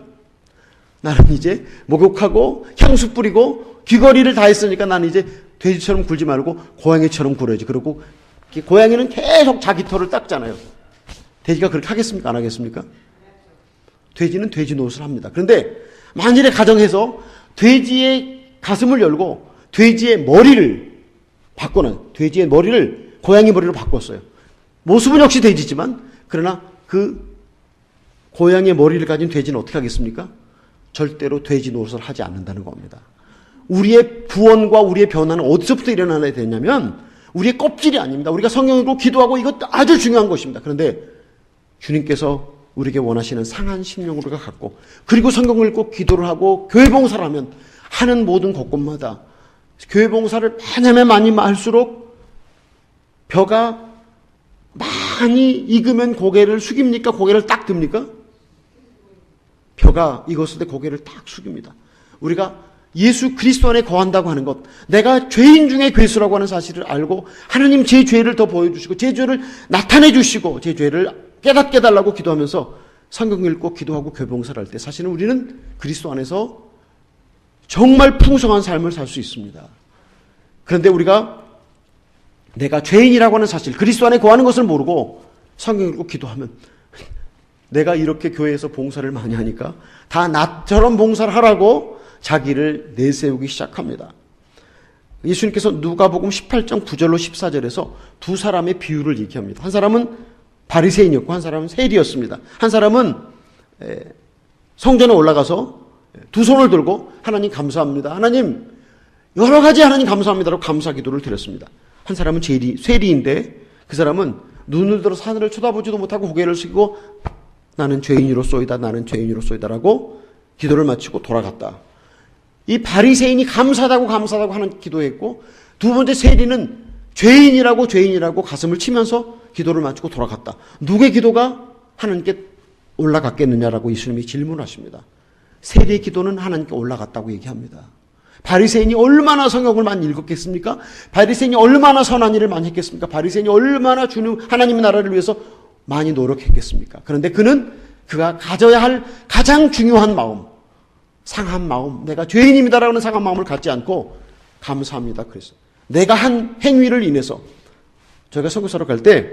S1: 나는 이제 목욕하고 향수 뿌리고 귀걸이를 다 했으니까 나는 이제 돼지처럼 굴지 말고 고양이처럼 굴어야지. 그리고 고양이는 계속 자기 털을 닦잖아요. 돼지가 그렇게 하겠습니까? 안 하겠습니까? 돼지는 돼지 노릇을 합니다. 그런데 만일에 가정에서 돼지의 가슴을 열고 돼지의 머리를 돼지의 머리를 고양이 머리로 바꿨어요. 모습은 역시 돼지지만, 그러나 그 고양이의 머리를 가진 돼지는 어떻게 하겠습니까? 절대로 돼지 노릇을 하지 않는다는 겁니다. 우리의 구원과 우리의 변화는 어디서부터 일어나야 되냐면 우리의 껍질이 아닙니다. 우리가 성경 읽고 기도하고 이것도 아주 중요한 것입니다. 그런데 주님께서 우리에게 원하시는 상한 심령으로 우리가 갖고, 그리고 성경을 읽고 기도를 하고 교회 봉사를 하면 하는 모든 곳곳마다 교회 봉사를 많이 할수록 벼가 많이 익으면 고개를 숙입니까? 고개를 딱 듭니까? 벼가 익었을 때 고개를 딱 숙입니다. 우리가 예수 그리스도 안에 거한다고 하는 것, 내가 죄인 중에 괴수라고 하는 사실을 알고 하나님 제 죄를 더 보여주시고 제 죄를 나타내 주시고 제 죄를 깨닫게 해달라고 기도하면서 성경 읽고 기도하고 교회 봉사를 할 때 사실은 우리는 그리스도 안에서 정말 풍성한 삶을 살 수 있습니다. 그런데 우리가 내가 죄인이라고 하는 사실, 그리스도 안에 거하는 것을 모르고 성경 읽고 기도하면 내가 이렇게 교회에서 봉사를 많이 하니까 다 나처럼 봉사를 하라고 자기를 내세우기 시작합니다. 예수님께서 누가복음 18장 9절로 14절에서 두 사람의 비유를 얘기합니다. 한 사람은 바리새인이었고 한 사람은 세리였습니다. 한 사람은 성전에 올라가서 두 손을 들고 하나님 감사합니다. 하나님 여러 가지 하나님 감사합니다라고 감사 기도를 드렸습니다. 한 사람은 세리인데 그 사람은 눈을 들어 하늘을 쳐다보지도 못하고 고개를 숙이고 나는 죄인으로소이다, 나는 죄인으로소이다라고 기도를 마치고 돌아갔다. 이 바리새인이 감사하다고 하는 기도했고, 두 번째 세리는 죄인이라고 가슴을 치면서 기도를 마치고 돌아갔다. 누구의 기도가 하나님께 올라갔겠느냐라고 예수님이 질문하십니다. 세리의 기도는 하나님께 올라갔다고 얘기합니다. 바리새인이 얼마나 성경을 많이 읽었겠습니까? 바리새인이 얼마나 선한 일을 많이 했겠습니까? 바리새인이 얼마나 하나님의 나라를 위해서 많이 노력했겠습니까? 그런데 그가 가져야 할 가장 중요한 마음, 상한 마음, 내가 죄인입니다라는 상한 마음을 갖지 않고 감사합니다. 그래서 내가 한 행위를 인해서, 저희가 선교사로 갈 때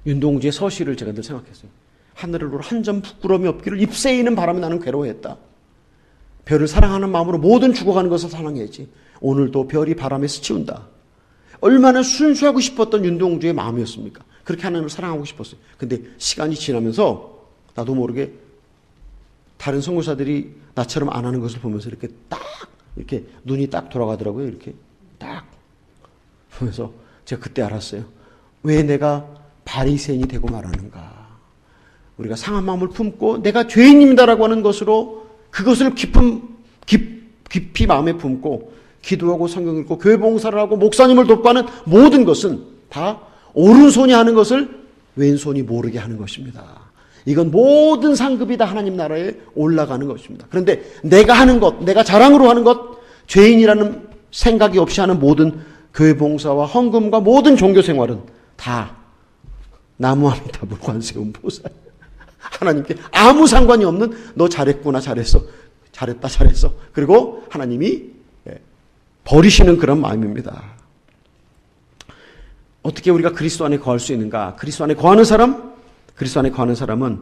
S1: 윤동주의 서시를 제가 늘 생각했어요. 하늘을 우러 한 점 부끄러움이 없기를 잎새에 있는 바람에 나는 괴로워했다. 별을 사랑하는 마음으로 모든 죽어가는 것을 사랑해야지. 오늘도 별이 바람에 스치운다. 얼마나 순수하고 싶었던 윤동주의 마음이었습니까? 그렇게 하나님을 사랑하고 싶었어요. 근데 시간이 지나면서 나도 모르게 다른 선교사들이 나처럼 안 하는 것을 보면서 이렇게 눈이 딱 돌아가더라고요. 이렇게 딱 보면서 제가 그때 알았어요. 왜 내가 바리새인이 되고 말하는가. 우리가 상한 마음을 품고 내가 죄인입니다라고 하는 것으로 그것을 깊이 마음에 품고 기도하고 성경 읽고 교회 봉사를 하고 목사님을 돕고 하는 모든 것은 다 오른손이 하는 것을 왼손이 모르게 하는 것입니다. 이건 모든 상급이 다 하나님 나라에 올라가는 것입니다. 그런데 내가 하는 것, 내가 자랑으로 하는 것, 죄인이라는 생각이 없이 하는 모든 교회 봉사와 헌금과 모든 종교 생활은 다 나무아미타불 관세음 보살, 하나님께 아무 상관이 없는 너 잘했구나, 잘했어, 잘했다, 잘했어. 그리고 하나님이 버리시는 그런 마음입니다. 어떻게 우리가 그리스도 안에 거할 수 있는가? 그리스도 안에 거하는 사람은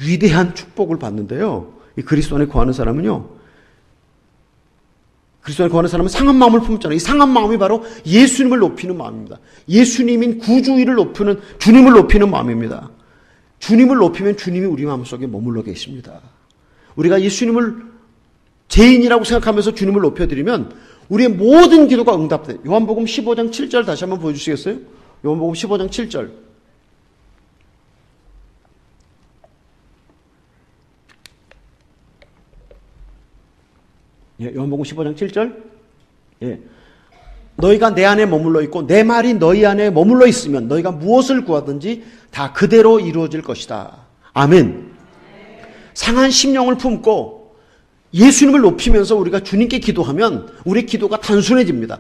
S1: 위대한 축복을 받는데요. 이 그리스도 안에 거하는 사람은요, 그리스도 안에 거하는 사람은 상한 마음을 품잖아요. 이 상한 마음이 바로 예수님을 높이는 마음입니다. 예수님인 구주의를 높이는, 주님을 높이는 마음입니다. 주님을 높이면 주님이 우리 마음속에 머물러 계십니다. 우리가 예수님을 죄인이라고 생각하면서 주님을 높여드리면 우리의 모든 기도가 응답돼요. 요한복음 15장 7절 다시 한번 보여주시겠어요? 요한복음 15장 7절. 요한복음 15장 7절. 너희가 내 안에 머물러 있고 내 말이 너희 안에 머물러 있으면 너희가 무엇을 구하든지 다 그대로 이루어질 것이다. 아멘. 상한 심령을 품고 예수님을 높이면서 우리가 주님께 기도하면 우리의 기도가 단순해집니다.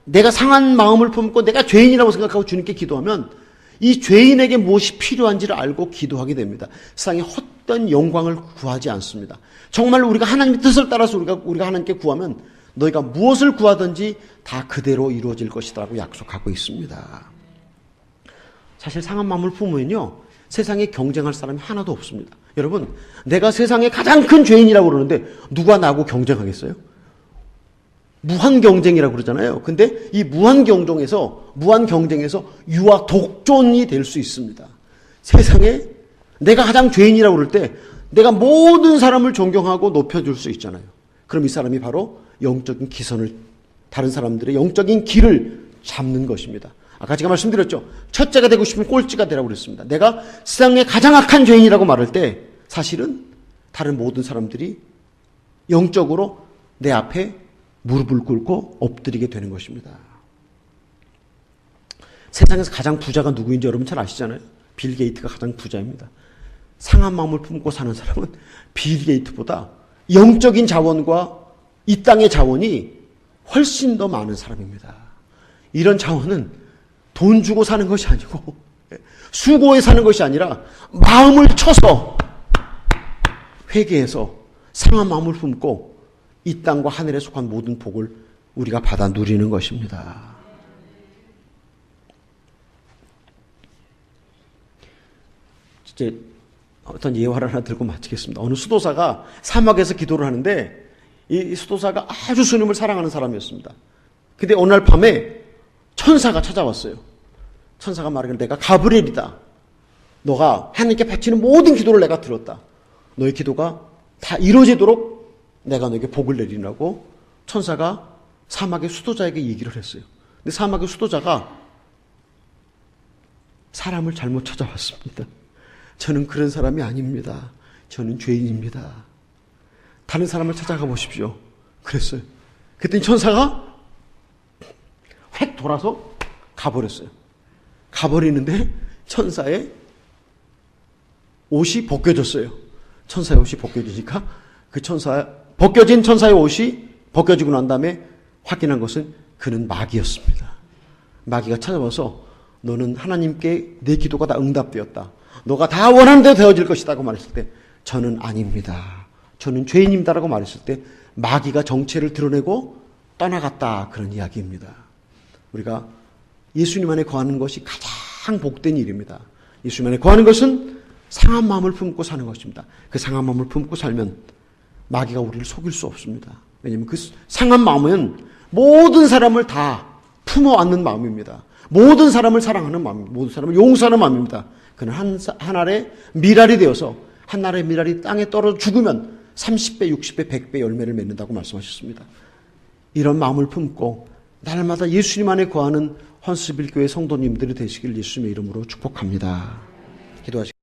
S1: 내가 상한 마음을 품고 내가 죄인이라고 생각하고 주님께 기도하면 이 죄인에게 무엇이 필요한지를 알고 기도하게 됩니다. 세상에 헛된 영광을 구하지 않습니다. 정말 우리가 하나님의 뜻을 따라서 우리가 하나님께 구하면 너희가 무엇을 구하든지 다 그대로 이루어질 것이라고 약속하고 있습니다. 사실 상한 마음을 품으면요, 세상에 경쟁할 사람이 하나도 없습니다. 여러분, 내가 세상에 가장 큰 죄인이라고 그러는데 누가 나하고 경쟁하겠어요? 무한 경쟁이라고 그러잖아요. 근데 이 무한 경쟁에서 유아 독존이 될 수 있습니다. 세상에 내가 가장 죄인이라고 그럴 때 내가 모든 사람을 존경하고 높여줄 수 있잖아요. 그럼 이 사람이 바로 영적인 기선을, 다른 사람들의 영적인 길을 잡는 것입니다. 아까 제가 말씀드렸죠. 첫째가 되고 싶으면 꼴찌가 되라고 그랬습니다. 내가 세상에 가장 악한 죄인이라고 말할 때 사실은 다른 모든 사람들이 영적으로 내 앞에 무릎을 꿇고 엎드리게 되는 것입니다. 세상에서 가장 부자가 누구인지 여러분 잘 아시잖아요. 빌 게이트가 가장 부자입니다. 상한 마음을 품고 사는 사람은 빌 게이트보다 영적인 자원과 이 땅의 자원이 훨씬 더 많은 사람입니다. 이런 자원은 돈 주고 사는 것이 아니고 수고해 사는 것이 아니라 마음을 쳐서 회개해서 상한 마음을 품고 이 땅과 하늘에 속한 모든 복을 우리가 받아 누리는 것입니다. 이제 어떤 예화를 하나 들고 마치겠습니다. 어느 수도사가 사막에서 기도를 하는데 이 수도사가 아주 주님을 사랑하는 사람이었습니다. 근데 어느 날 밤에 천사가 찾아왔어요. 천사가 말하기를 내가 가브리엘이다. 너가 하나님께 바치는 모든 기도를 내가 들었다. 너의 기도가 다 이루어지도록 내가 너에게 복을 내리라고 천사가 사막의 수도자에게 얘기를 했어요. 근데 사막의 수도자가 사람을 잘못 찾아왔습니다. 저는 그런 사람이 아닙니다. 저는 죄인입니다. 다른 사람을 찾아가 보십시오. 그랬어요. 그랬더니 천사가 획 돌아서 가버렸어요. 가버리는데 천사의 옷이 벗겨졌어요. 천사의 옷이 벗겨지니까 벗겨진 천사의 옷이 벗겨지고 난 다음에 확인한 것은 그는 마귀였습니다. 마귀가 찾아와서 너는 하나님께 내 기도가 다 응답되었다. 너가 다 원하는 대로 되어질 것이다고 말했을 때 저는 아닙니다. 저는 죄인입니다라고 말했을 때 마귀가 정체를 드러내고 떠나갔다. 그런 이야기입니다. 우리가 예수님 안에 거하는 것이 가장 복된 일입니다. 예수님 안에 거하는 것은 상한 마음을 품고 사는 것입니다. 그 상한 마음을 품고 살면 마귀가 우리를 속일 수 없습니다. 왜냐하면 그 상한 마음은 모든 사람을 다 품어 안는 마음입니다. 모든 사람을 사랑하는 마음입니다. 모든 사람을 용서하는 마음입니다. 그는 한 알의 밀알이 되어서 한 알의 밀알이 땅에 떨어져 죽으면 30배, 60배, 100배 열매를 맺는다고 말씀하셨습니다. 이런 마음을 품고 날마다 예수님 안에 거하는 헌스빌교회 성도님들이 되시길 예수님의 이름으로 축복합니다. 기도하시겠습니다.